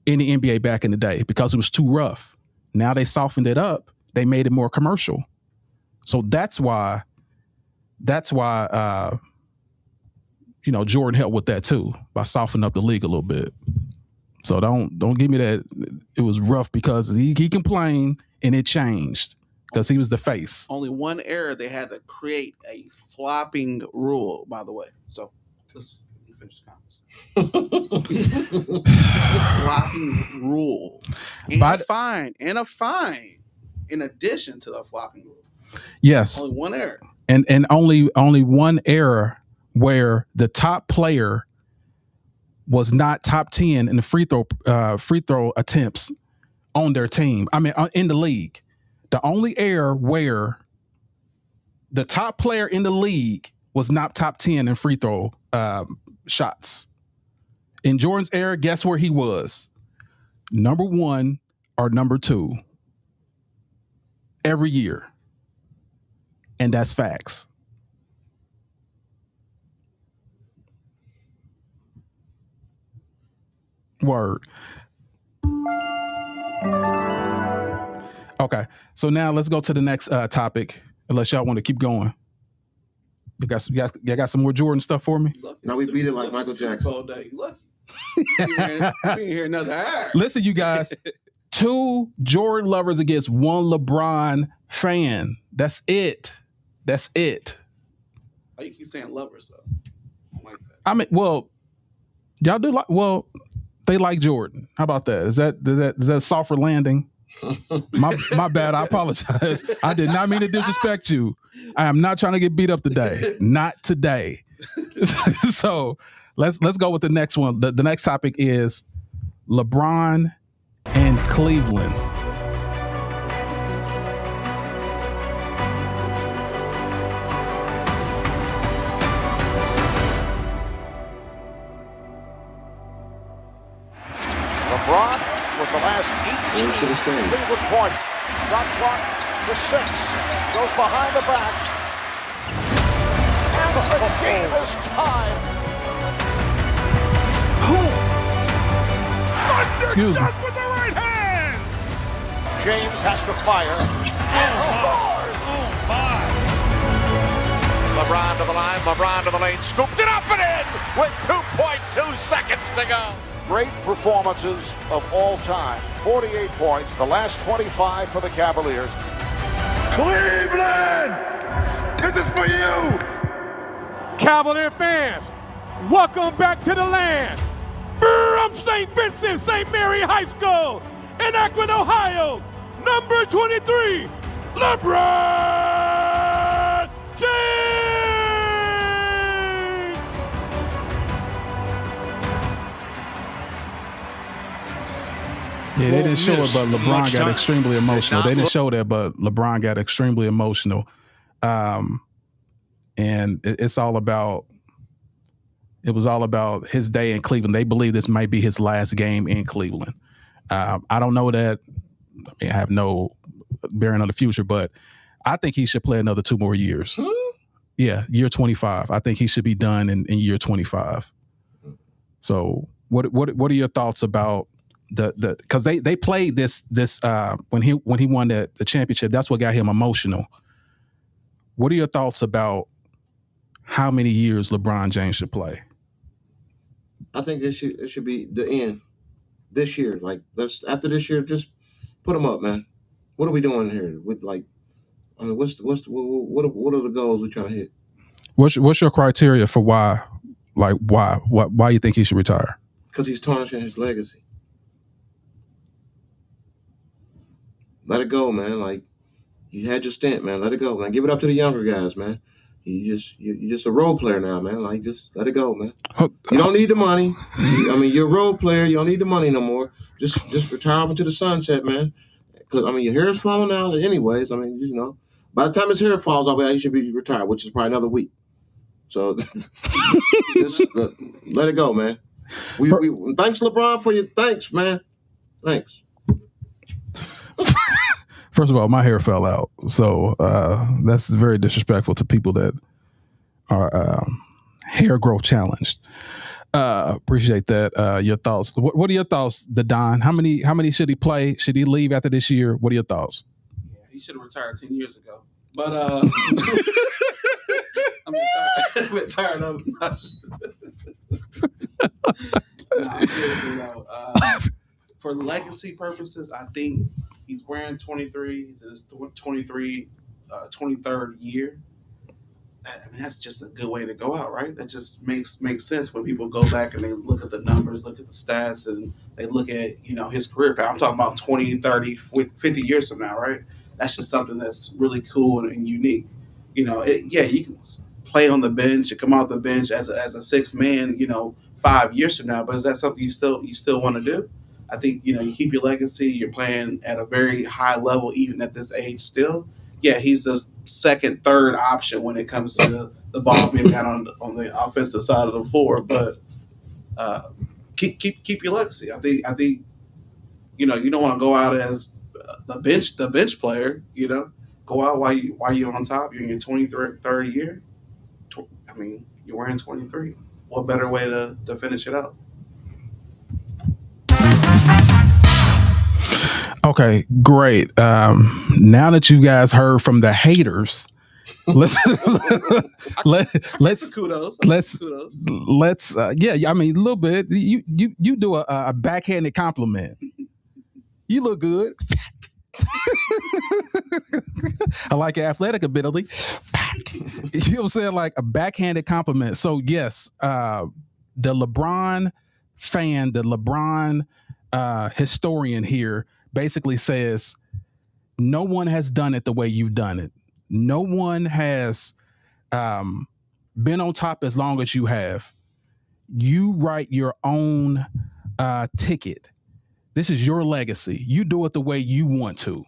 in the NBA back in the day because it was too rough. Now they softened it up. They made it more commercial. So that's why Jordan helped with that too by softening up the league a little bit. So don't give me that it was rough because he complained and it changed because he was the face. Only one error, they had to create a flopping rule, by the way. So let's finish the comments. Flopping rule. And a fine in addition to the flopping rule. Yes. Only one error. And only one error where the top player was not top 10 in the free throw attempts on their team. I mean, in the league. The only error where the top player in the league was not top 10 in free throw shots. In Jordan's era, guess where he was? Number 1 or number 2 every year. And that's facts. Word. Okay, so now let's go to the next topic. Unless y'all want to keep going, you got some more Jordan stuff for me. Now we beat it like Michael Jackson. All day. Lucky. We ain't hear another hour. Listen, you guys. 2 Jordan lovers against 1 LeBron fan. That's it. Oh, you keep saying lovers though. I like that. I mean, well, y'all do like. Well, they like Jordan. How about that? Is that softer landing? My bad. I apologize. I did not mean to disrespect you. I am not trying to get beat up today. Not today. So let's go with the next one. The next topic is LeBron and Cleveland. LeBron with the last 18 Cleveland points. Shot clock to 6. Goes behind the back. And the game is tied. Excuse me. With the right hand. James has to fire. And scores. Oh, my. LeBron to the line. LeBron to the lane. Scooped it up and in with 2.2 seconds to go. Great performances of all time. 48 points, the last 25 for the Cavaliers. Cleveland! This is for you! Cavalier fans, welcome back to the land. From St. Vincent, St. Mary High School in Akron, Ohio, number 23, LeBron James! Yeah, they didn't show it, but LeBron got extremely emotional. They didn't show that, but LeBron got extremely emotional. And it was all about his day in Cleveland. They believe this might be his last game in Cleveland. I don't know that. I mean, I have no bearing on the future, but I think he should play another 2 more years. Yeah, year 25. I think he should be done in year 25. So what are your thoughts about the because they played this when he won the championship? That's what got him emotional. What are your thoughts about how many years LeBron James should play? I think it should be the end this year. Like, after this year, just put him up, man. What are we doing here with, like? I mean, what are the goals we're trying to hit? What's your criteria for why? Like, why you think he should retire? Because he's tarnishing his legacy. Let it go, man. Like, you had your stint, man. Let it go, man. Give it up to the younger guys, man. You're just a role player now, man. Like, just let it go, man. You don't need the money. You're a role player. You don't need the money no more. Just retire off into the sunset, man. Because, your hair is falling out anyways. By the time his hair falls off, you should be retired, which is probably another week. So, just let it go, man. We thanks, LeBron, for your thanks, man. Thanks. First of all, my hair fell out, so that's very disrespectful to people that are hair growth challenged. Appreciate that. Your thoughts. What are your thoughts, Don? How many should he play? Should he leave after this year? What are your thoughts? Yeah, he should have retired 10 years ago. But I'm tired of him. For legacy purposes, I think he's wearing 23. He's in his 23rd year. That's just a good way to go out, right? That just makes sense when people go back and they look at the numbers, look at the stats, and they look at, his career path. I'm talking about 20, 30, 50 years from now, right? That's just something that's really cool and unique. You can play on the bench and come out the bench as a sixth man, 5 years from now, but is that something you still want to do? I think, you keep your legacy, you're playing at a very high level, even at this age still. Yeah, he's the second, third option when it comes to the ball being down on the offensive side of the floor. But keep your legacy. I think you don't want to go out as the bench player. Go out while you're on top. You're in your 23rd year. You're wearing 23. What better way to finish it out? Okay, great. Now that you guys heard from the haters, let's kudos. Yeah, a little bit. You do a backhanded compliment. You look good. I like your athletic ability. You know what I'm saying? Like a backhanded compliment. So yes, the LeBron fan, the LeBron historian here basically says no one has done it the way you've done it. No one has been on top as long as you have. You write your own ticket. This is your legacy. You do it the way you want to.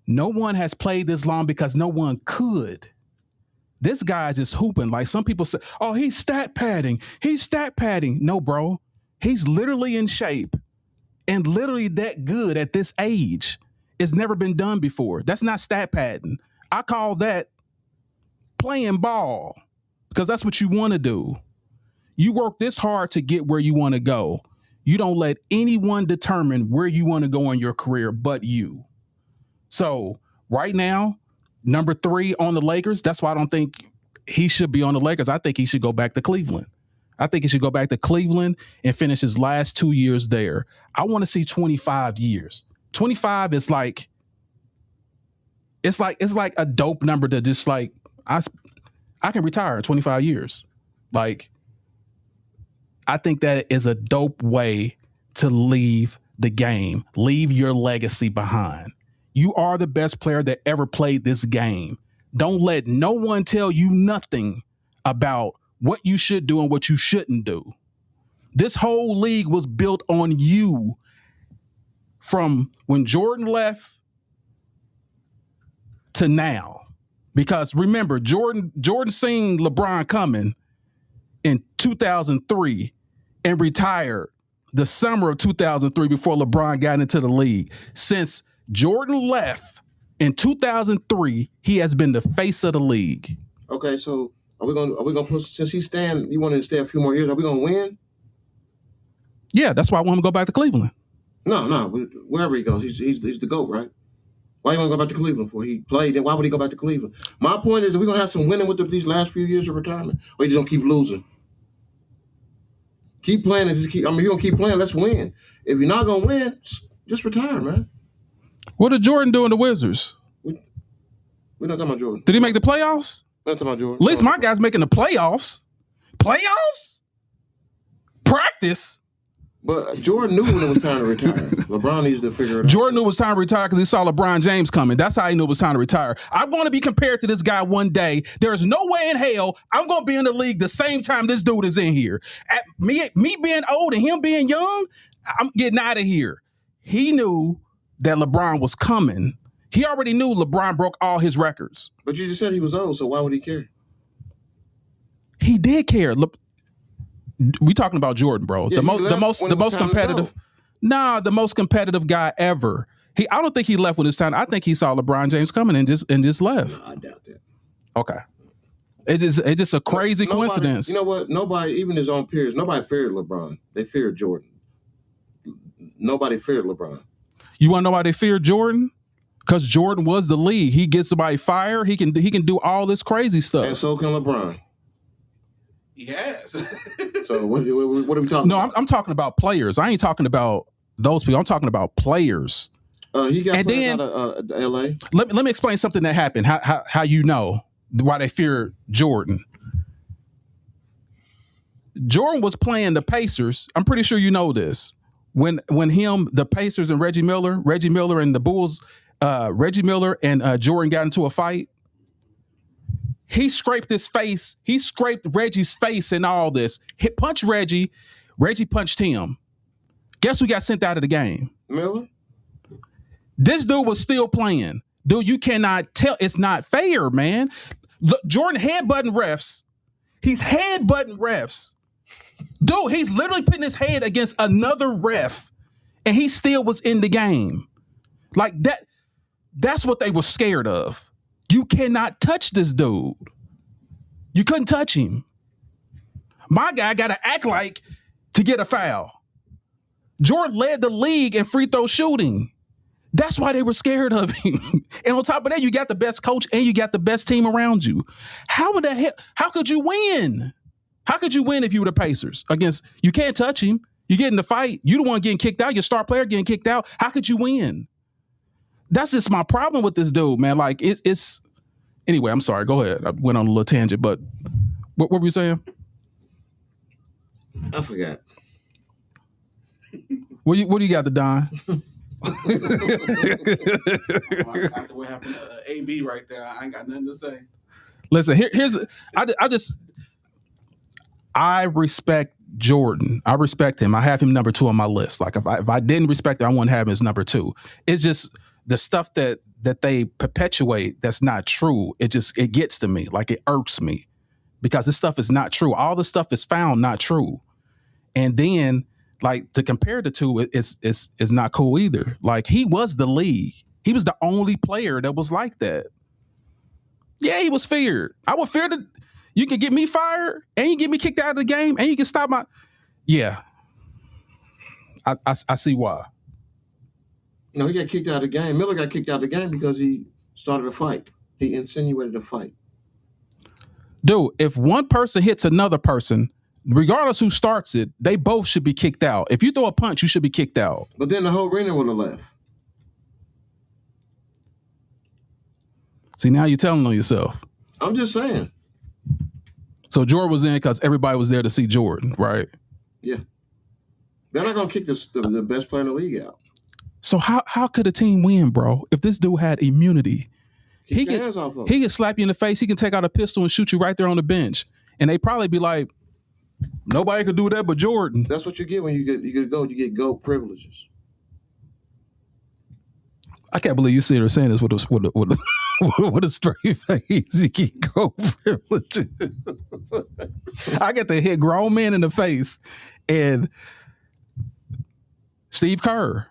No one has played this long because no one could. This guy's just hooping. Like some people say, oh, he's stat padding. He's stat padding. No, bro. He's literally in shape and literally that good at this age. It's never been done before. That's not stat padding. I call that playing ball because that's what you want to do. You work this hard to get where you want to go. You don't let anyone determine where you want to go in your career but you. So right now, number 3 on the Lakers. That's why I don't think he should be on the Lakers. I think he should go back to Cleveland. I think he should go back to Cleveland and finish his last 2 years there. I want to see 25 years. 25 is like, it's like a dope number to just like, I can retire in 25 years. Like, I think that is a dope way to leave the game, leave your legacy behind. You are the best player that ever played this game. Don't let no one tell you nothing about what you should do and what you shouldn't do. This whole league was built on you from when Jordan left to now. Because remember, Jordan seen LeBron coming in 2003 and retired the summer of 2003 before LeBron got into the league. Since Jordan left in 2003, he has been the face of the league. Okay, so are we gonna put, since he's staying, you wanted to stay a few more years, are we gonna win? Yeah, that's why I want him to go back to Cleveland. No, wherever he goes, he's the GOAT, right? Why you want to go back to Cleveland for? He played, then why would he go back to Cleveland? My point is, are we gonna have some winning with these last few years of retirement, or you just gonna keep losing? Keep playing and just keep. I mean, you're gonna keep playing. Let's win. If you're not gonna win, just retire, man. What did Jordan do in the Wizards? We're not talking about Jordan. Did he make the playoffs? We're not talking about Jordan. At least my guy's making the playoffs. Playoffs? Practice? But Jordan knew when it was time to retire. LeBron needs to figure it out. Jordan knew it was time to retire because he saw LeBron James coming. That's how he knew it was time to retire. I want to be compared to this guy one day. There is no way in hell I'm going to be in the league the same time this dude is in here. At me being old and him being young, I'm getting out of here. He knew that LeBron was coming. He already knew LeBron broke all his records. But you just said he was old, so why would he care? He did care. Look, we talking about Jordan, bro. Yeah, the most competitive. Nah, the most competitive guy ever. I don't think he left when it's time. I think he saw LeBron James coming and just left. No, I doubt that. Okay. It's just a crazy coincidence. You know what? Nobody, even his own peers, nobody feared LeBron. They feared Jordan. Nobody feared LeBron. You want to know why they feared Jordan? Because Jordan was the league. He gets somebody fired. He can do all this crazy stuff. And so can LeBron. He has. So what are we talking about? I'm talking about players. I ain't talking about those people. I'm talking about players. He got and then, out of L.A. Let me explain something that happened. How you know why they fear Jordan. Jordan was playing the Pacers. I'm pretty sure you know this. When the Pacers and Reggie Miller and the Bulls, Reggie Miller and Jordan got into a fight. He scraped his face. He scraped Reggie's face and all this. He punched Reggie. Reggie punched him. Guess who got sent out of the game? Miller. This dude was still playing. Dude, you cannot tell. It's not fair, man. Look, Jordan headbutting refs. He's headbutting refs. Dude, he's literally putting his head against another ref, and he still was in the game. Like that. That's what they were scared of. You cannot touch this dude. You couldn't touch him. My guy got to act like to get a foul. Jordan led the league in free throw shooting. That's why they were scared of him. And on top of that, you got the best coach and you got the best team around you. How could you win? How could you win if you were the Pacers? You can't touch him. You get in the fight. You the one getting kicked out. Your star player getting kicked out. How could you win? That's just my problem with this dude, man. Like it's anyway, I'm sorry. Go ahead. I went on a little tangent, but what were you saying? I forgot. What do you got to Don? After what happened to AB right there, I ain't got nothing to say. Listen, I respect Jordan. I respect him. I have him number 2 on my list. Like if I didn't respect him, I wouldn't have him as number 2. It's just the stuff that they perpetuate that's not true. It gets to me. Like it irks me because this stuff is not true. All the stuff is found not true. And then like to compare the two is not cool either. Like he was the league. He was the only player that was like that. Yeah, he was feared. I would fear that you can get me fired and you get me kicked out of the game and you can stop my. Yeah. I see why. No, he got kicked out of the game. Miller got kicked out of the game because he started a fight. He insinuated a fight. Dude, if one person hits another person, regardless who starts it, they both should be kicked out. If you throw a punch, you should be kicked out. But then the whole arena would have left. See, now you're telling on yourself. I'm just saying. So Jordan was in because everybody was there to see Jordan, right? Yeah. They're not going to kick the best player in the league out. So how could a team win, bro, if this dude had immunity? He can slap you in the face. He can take out a pistol and shoot you right there on the bench. And they probably be like, nobody could do that but Jordan. That's what you get when you get GOAT privileges. I can't believe you sit there saying this with a straight face. You get GOAT privileges. I get to hit grown men in the face. And Steve Kerr,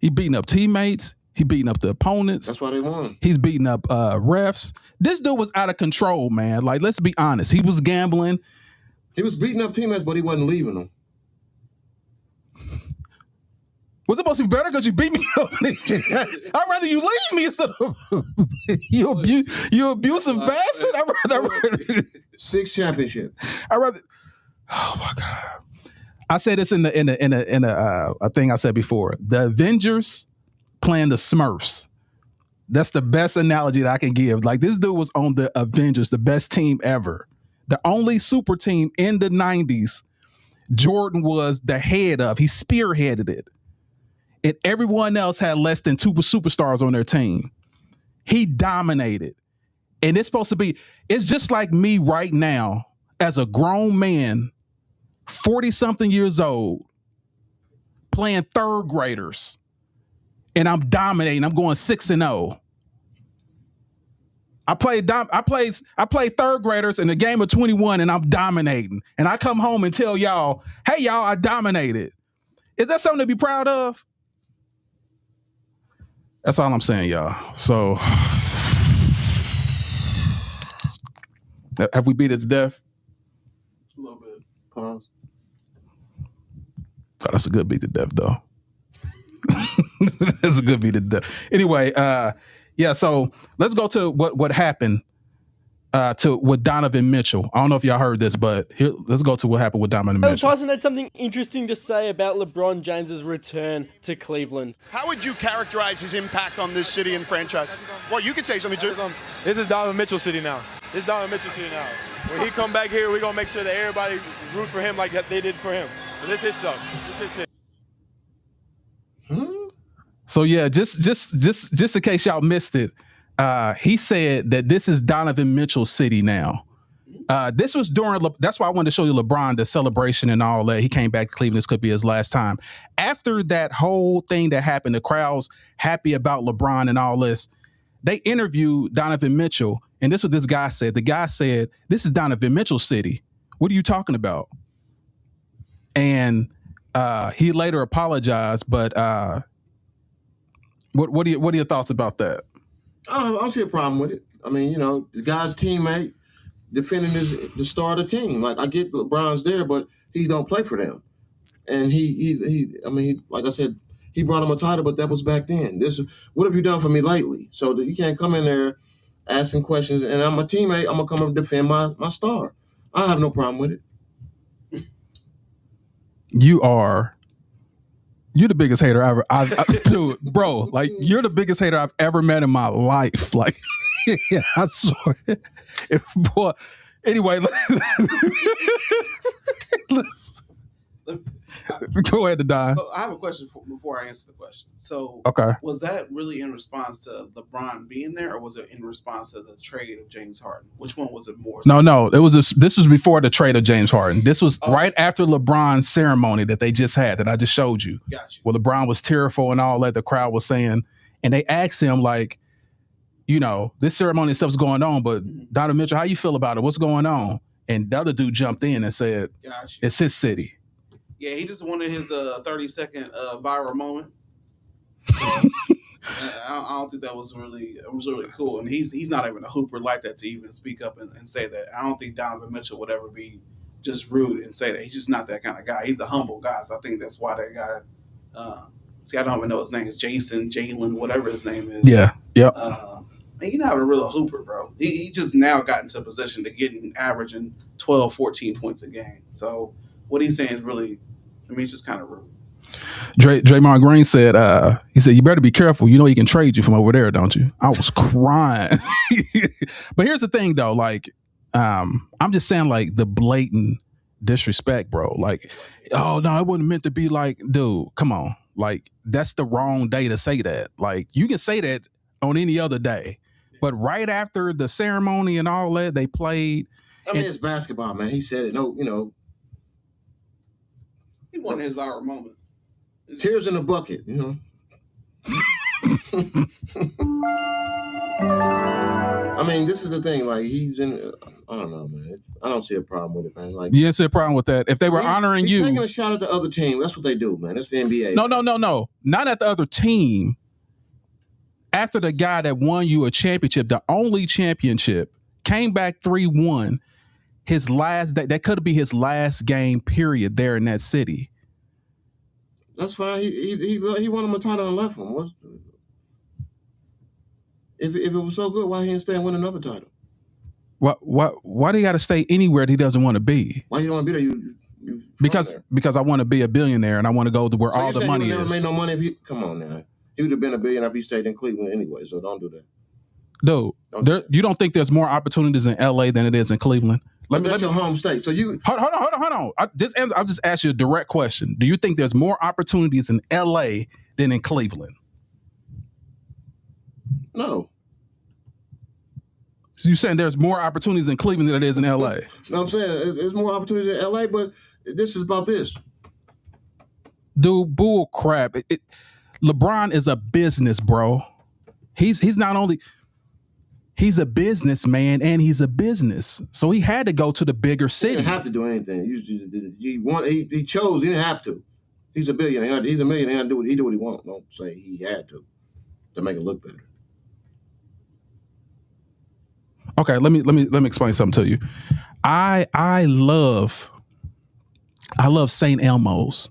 He beating up teammates. He beating up the opponents. That's why they won. He's beating up refs. This dude was out of control, man. Like, let's be honest. He was gambling. He was beating up teammates, but he wasn't leaving them. Was it supposed to be better because you beat me up? I'd rather you leave me instead of you abusive bastard. I'd rather 6 championships. I'd rather. Oh my God! I said this in a thing I said before. The Avengers playing the Smurfs. That's the best analogy that I can give. Like, this dude was on the Avengers, the best team ever, the only super team in the 90s. Jordan was the head of. He spearheaded it. And everyone else had less than 2 superstars on their team. He dominated. And it's supposed to be, it's just like me right now as a grown man, 40-something years old, playing third graders. And I'm dominating. I'm going 6-0. I played third graders in a game of 21 and I'm dominating. And I come home and tell y'all, hey, y'all, I dominated. Is that something to be proud of? That's all I'm saying, y'all. So, have we beat it to death? A little bit. Pause. Oh, that's a good beat to death, though. That's a good beat to death. Anyway, yeah. So let's go to what happened with Donovan Mitchell. I don't know if y'all heard this, but here, let's go to what happened with Donovan Mitchell. Tyson had something interesting to say about LeBron James's return to Cleveland. How would you characterize his impact on this city and franchise? Well, you could say something too. This is Donovan Mitchell city now. This is Donovan Mitchell city now. When he come back here, we're going to make sure that everybody root for him like they did for him. So this is stuff. This is it. So yeah, just in case y'all missed it, he said that this is Donovan Mitchell city now. This was during, that's why I wanted to show you LeBron, the celebration and all that. He came back to Cleveland. This could be his last time. After that whole thing that happened, the crowd's happy about LeBron and all this. They interviewed Donovan Mitchell, and this is what this guy said. The guy said, this is Donovan Mitchell city. What are you talking about? And he later apologized, but what are your thoughts about that? I don't see a problem with it. I mean, the guy's teammate defending the star of the team. Like, I get LeBron's there, but he don't play for them. And he like I said, he brought him a title, but that was back then. What have you done for me lately? So that you can't come in there asking questions. And I'm a teammate. I'm gonna come and defend my star. I have no problem with it. You're the biggest hater dude, bro. Like, you're the biggest hater I've ever met in my life. Like, yeah, I swear. Boy, anyway, go ahead, Don. So I have a question before I answer the question. So, okay, was that really in response to LeBron being there, or was it in response to the trade of James Harden? Which one was it more? No. This was before the trade of James Harden. This was right after LeBron's ceremony that they just had, that I just showed you. Got you. Where LeBron was tearful and all that. The crowd was saying, and they asked him, like, this ceremony and stuff's going on, but Donovan Mitchell, how you feel about it? What's going on? And the other dude jumped in and said, it's his city. Yeah, he just wanted his 30-second viral moment. I don't think that was really cool. And he's not even a hooper like that to even speak up and say that. I don't think Donovan Mitchell would ever be just rude and say that. He's just not that kind of guy. He's a humble guy, so I think that's why that guy. I don't even know his name. It's Jason, Jalen, whatever his name is. Yeah. Yep. He's not a real hooper, bro. He just now got into a position to getting averaging 12, 14 points a game. So what he's saying is really, it's just kind of rude. Draymond Green said, he said, you better be careful. He can trade you from over there, don't you? I was crying. But here's the thing, though. Like, I'm just saying, like, the blatant disrespect, bro. Like, oh, no, it wasn't meant to be like, dude, come on. Like, that's the wrong day to say that. Like, you can say that on any other day. But right after the ceremony and all that, they played. It's basketball, man. He said it. No, He wanted his viral moment. Tears in a bucket, I mean, this is the thing. Like, he's in. I don't know, man. I don't see a problem with it, man. Like, You didn't see a problem with that. If they were honoring he's you, taking a shot at the other team. That's what they do, man. It's the NBA. No, not at the other team. After the guy that won you a championship, the only championship, came back 3-1. His last that could be his last game period there in that city. That's fine. He won him a title and left him. If it was so good, why he didn't stay and win another title? Why do you got to stay anywhere that he doesn't want to be? Why you don't want to be there? You because I want to be a billionaire and I want to go to where all the money he is. Never made no money if he come on now. He would have been a billionaire if he stayed in Cleveland anyway. So don't do that. Dude, you don't think there's more opportunities in LA than it is in Cleveland? That's your home state. So you hold on. I'll just ask you a direct question. Do you think there's more opportunities in LA than in Cleveland? No. So you're saying there's more opportunities in Cleveland than it is in LA? No, I'm saying there's more opportunities in LA, but this is about this. Dude, bull crap. LeBron is a business, bro. He's not only he's a businessman and he's a business. So he had to go to the bigger city. He didn't have to do anything. He chose. He didn't have to. He's a billionaire. He's a millionaire. He do what he wants. Don't say he had to make it look better. Okay, let me explain something to you. I love St. Elmo's.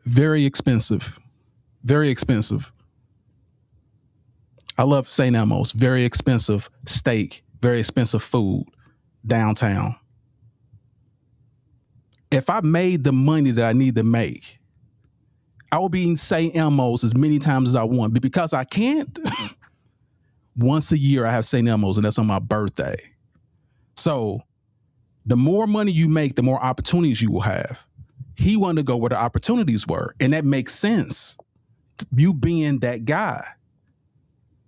Very expensive. Very expensive. I love St. Elmo's. Very expensive steak, very expensive food downtown. If I made the money that I need to make, I would be eating St. Elmo's as many times as I want. But because I can't, once a year I have St. Elmo's, and that's on my birthday. So the more money you make, the more opportunities you will have. He wanted to go where the opportunities were, and that makes sense. You being that guy.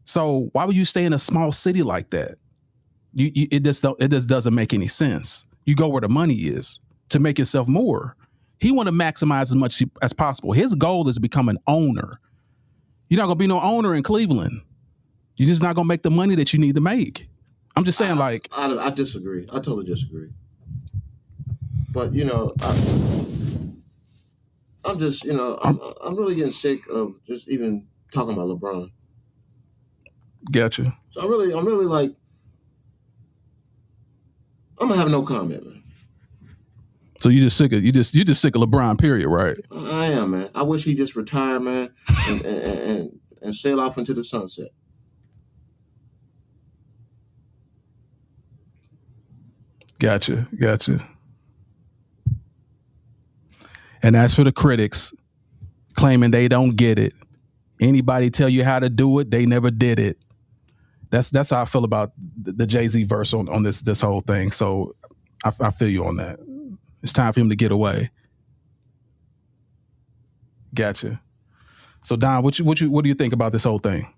So why would you stay in a small city like that? It just doesn't make any sense. You go where the money is to make yourself more. He want to maximize as much as possible. His goal is to become an owner. You're not gonna be no owner in Cleveland. You're just not gonna make the money that you need to make. I'm just saying, I disagree. I totally disagree. But I'm just I'm really getting sick of just even talking about LeBron. Gotcha. So I'm really like, I'm gonna have no comment, man. So you just sick of LeBron, period, right? I am, man. I wish he just retired, man, and sail off into the sunset. Gotcha. And as for the critics claiming they don't get it, anybody tell you how to do it, they never did it. That's how I feel about the Jay-Z verse on this whole thing. So I feel you on that. It's time for him to get away. Gotcha. So Don, what do you think about this whole thing?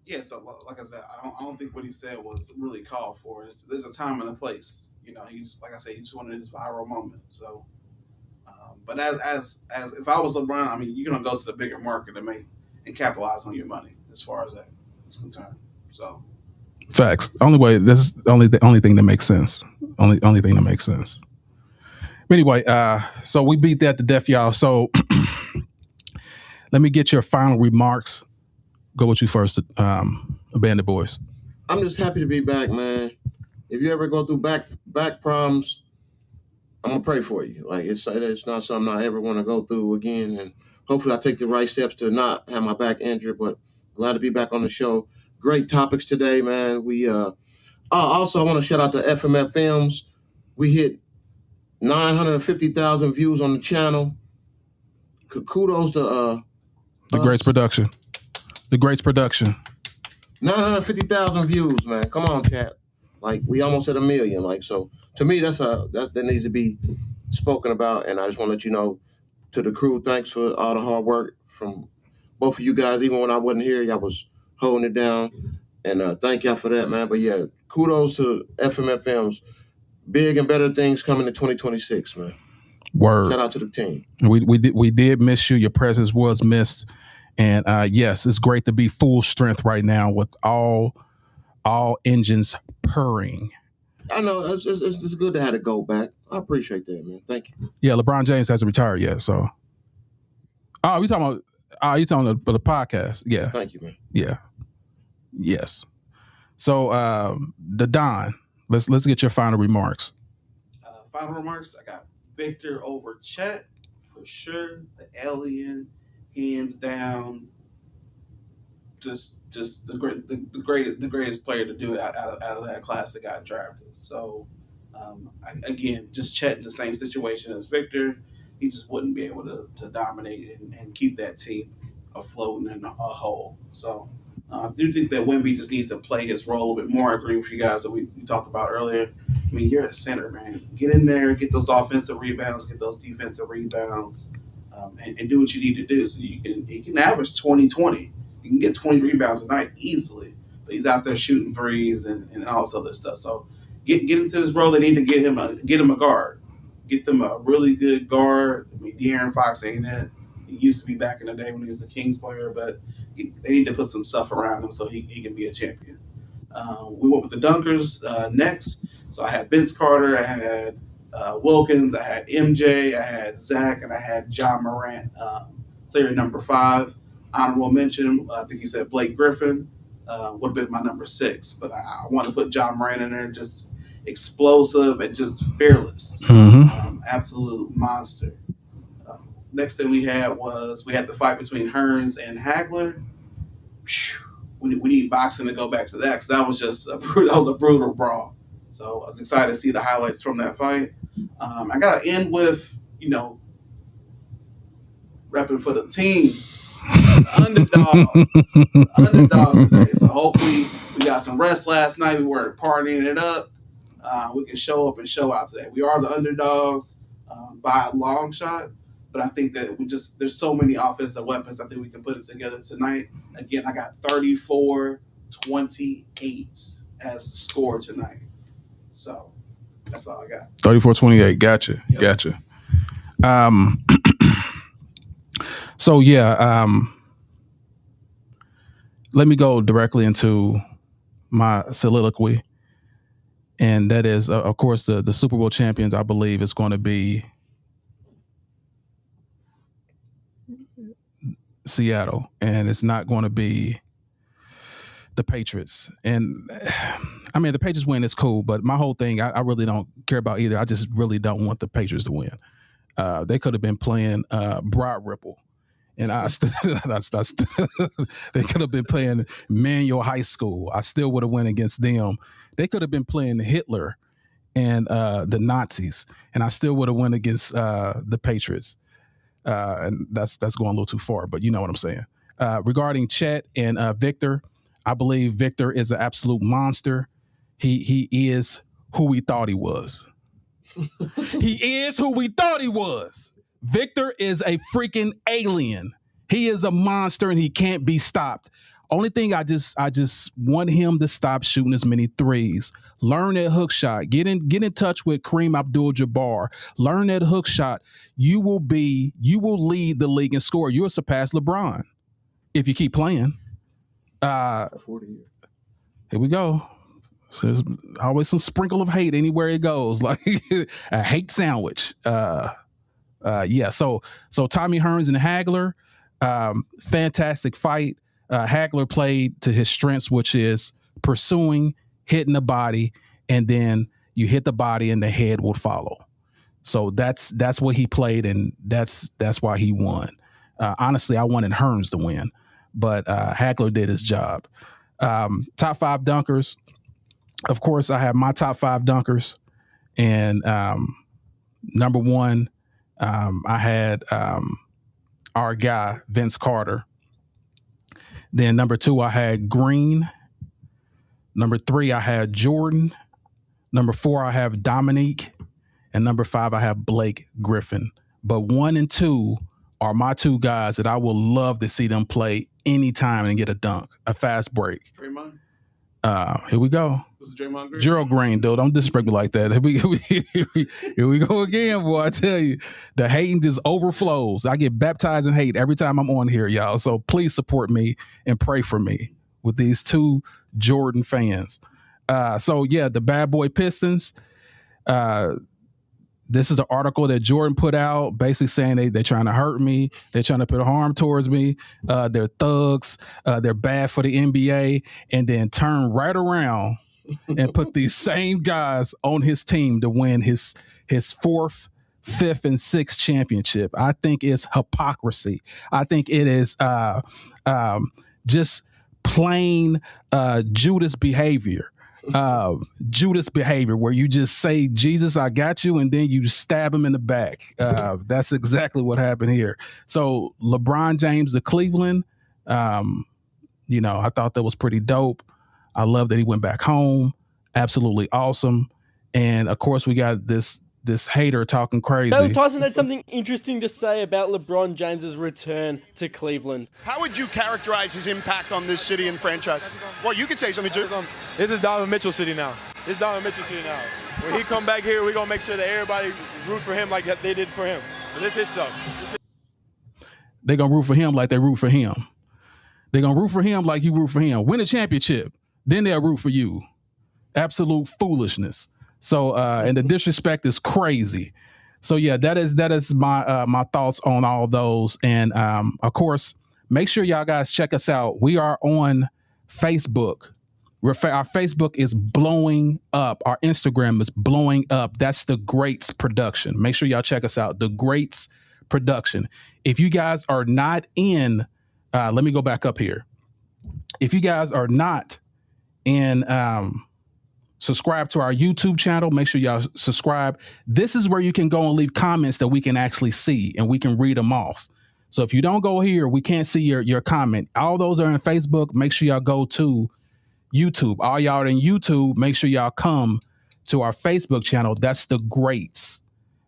Yeah, so like I said, I don't think what he said was really called for. There's a time and a place. He's like I said, he just wanted his viral moment. So, but as if I was LeBron, I mean, you're gonna go to the bigger market and capitalize on your money as far as that is concerned. So, facts. This is the only thing that makes sense. Only thing that makes sense. But anyway, so we beat that to death, y'all. So let me get your final remarks. Go with you first, Bandit Boys. I'm just happy to be back, man. If you ever go through back problems, I'm gonna pray for you. Like it's not something I ever want to go through again, and hopefully I take the right steps to not have my back injured. But glad to be back on the show. Great topics today, man. We also I want to shout out to FMF Films. We hit 950,000 views on the channel. Kudos to The Greats Production. The Greats Production. 950,000 views, man. Come on, chat. Like we almost at 1 million. Like so, to me, that needs to be spoken about. And I just want to let you know, to the crew, thanks for all the hard work from both of you guys. Even when I wasn't here, y'all was holding it down. And thank y'all for that, man. But yeah, kudos to FMF Films. Big and better things coming in 2026, man. Word. Shout out to the team. We did miss you. Your presence was missed. And yes, it's great to be full strength right now with all engines purring. I know it's good to have it go back. I appreciate that, man. Thank you. Yeah, LeBron James hasn't retired yet, so. Oh, you talking about the podcast? Yeah. Thank you, man. Yeah. Yes. So the Don, let's get your final remarks. Final remarks. I got Victor over Chet for sure. The alien, hands down. Just the greatest player to do it out of that class that got drafted. So again, just Chet in the same situation as Victor, he just wouldn't be able to dominate and keep that team afloat and in a hole. So I do think that Wemby just needs to play his role a little bit more. I agree with you guys that we talked about earlier. I mean, you're a center, man. Get in there, get those offensive rebounds, get those defensive rebounds, and do what you need to do. So you can average 20-20. You can get 20 rebounds a night easily. But he's out there shooting threes and all this other stuff. So get into this role. They need to get him a guard. Get them a really good guard. I mean, De'Aaron Fox ain't it. He used to be back in the day when he was a Kings player, but they need to put some stuff around him so he can be a champion. We went with the dunkers next. So I had Vince Carter, I had Wilkins, I had MJ, I had Zach, and I had John Morant, player number 5. Honorable mention, I think he said Blake Griffin would have been my number 6, but I want to put John Morant in there, just explosive and just fearless. Absolute monster. Next thing we had the fight between Hearns and Hagler. We need boxing to go back to that because that was just a brutal brawl. So I was excited to see the highlights from that fight. I got to end with, repping for the team. Underdogs today. So hopefully we got some rest last night. We weren't partying it up. We can show up and show out today. We are the underdogs by a long shot, but I think that there's so many offensive weapons. I think we can put it together tonight. Again, I got 34-28 as the score tonight. So that's all I got. 34-28. Gotcha. Yep. Gotcha. So yeah, let me go directly into my soliloquy, and that is, of course, the Super Bowl champions. I believe is going to be Seattle, and it's not going to be the Patriots. And I mean, the Patriots win is cool, but my whole thing, I really don't care about either. I just really don't want the Patriots to win. They could have been playing Broad Ripple. And they could have been playing Manual High School. I still would have went against them. They could have been playing Hitler and the Nazis, and I still would have went against the Patriots. And that's going a little too far, but you know what I'm saying. Regarding Chet and Victor, I believe Victor is an absolute monster. He is who we thought he was. He is who we thought he was. Victor is a freaking alien. He is a monster and he can't be stopped. Only thing I just want him to stop shooting as many threes. Learn that hook shot. Get in touch with Kareem Abdul-Jabbar. Learn that hook shot. You will lead the league in score. You'll surpass LeBron if you keep playing. 40 years. Here we go. So there's always some sprinkle of hate anywhere it goes, like a hate sandwich. Yeah. So Tommy Hearns and Hagler, fantastic fight. Hagler played to his strengths, which is pursuing, hitting the body, and then you hit the body and the head will follow. So that's what he played, and that's why he won. Honestly, I wanted Hearns to win, but Hagler did his job. Top 5 dunkers. Of course, I have my top 5 dunkers, and number 1, I had our guy Vince Carter. Then number 2, I had Green. Number 3, I had Jordan. Number 4, I have Dominique. And number 5, I have Blake Griffin. But 1 and 2 are my 2 guys that I would love to see them play anytime and get a dunk, a fast break. Draymond. Here we go. Was it Draymond Green? Gerald Green, dude. Don't disrespect me like that. Here we go again, boy. I tell you, the hating just overflows. I get baptized in hate every time I'm on here, y'all. So please support me and pray for me with these two Jordan fans. So yeah, the bad boy Pistons. This is the article that Jordan put out, basically saying they're trying to hurt me. They're trying to put harm towards me. They're thugs. They're bad for the NBA. And then turn right around and put these same guys on his team to win his fourth, fifth, and sixth championship. I think it's hypocrisy. I think it is just plain Judas behavior. Judas behavior where you just say, Jesus, I got you, and then you stab him in the back. That's exactly what happened here. So LeBron James of Cleveland, I thought that was pretty dope. I love that he went back home. Absolutely awesome. And of course we got this hater talking crazy. Now, Tyson had something interesting to say about LeBron James's return to Cleveland. How would you characterize his impact on this city and franchise? Well, you could say something too. This is Donovan Mitchell City now. This is Donovan Mitchell City now. When he come back here, we're going to make sure that everybody root for him like they did for him. So this is stuff. They're going to root for him like they root for him. They're going to root for him like you root for him. Win a championship, then they'll root for you. Absolute foolishness. So, and the disrespect is crazy. So yeah, that is my thoughts on all those. And of course, make sure y'all guys check us out. We are on Facebook. Our Facebook is blowing up. Our Instagram is blowing up. That's The Greats Production. Make sure y'all check us out. The Greats Production. If you guys are not in, let me go back up here. If you guys are not in, subscribe to our YouTube channel. Make sure y'all subscribe. This is where you can go and leave comments that we can actually see and we can read them off. So if you don't go here, we can't see your comment. All those are in Facebook. Make sure y'all go to YouTube. All y'all are in YouTube. Make sure y'all come to our Facebook channel. That's The Greats.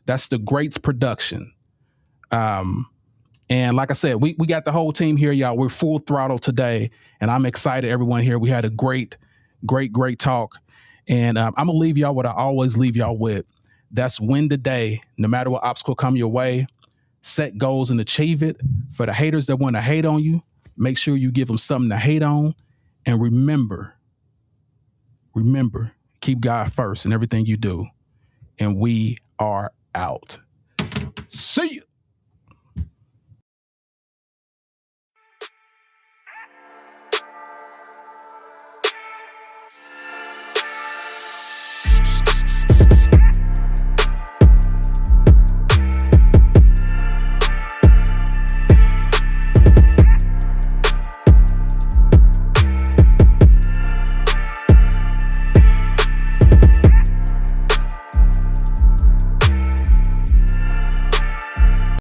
That's The Greats Production. And like I said, we got the whole team here, y'all. We're full throttle today, and I'm excited. Everyone here, we had a great talk. And I'm going to leave y'all what I always leave y'all with. That's win the day, no matter what obstacle come your way. Set goals and achieve it. For the haters that want to hate on you, make sure you give them something to hate on. And remember, keep God first in everything you do. And we are out. See you.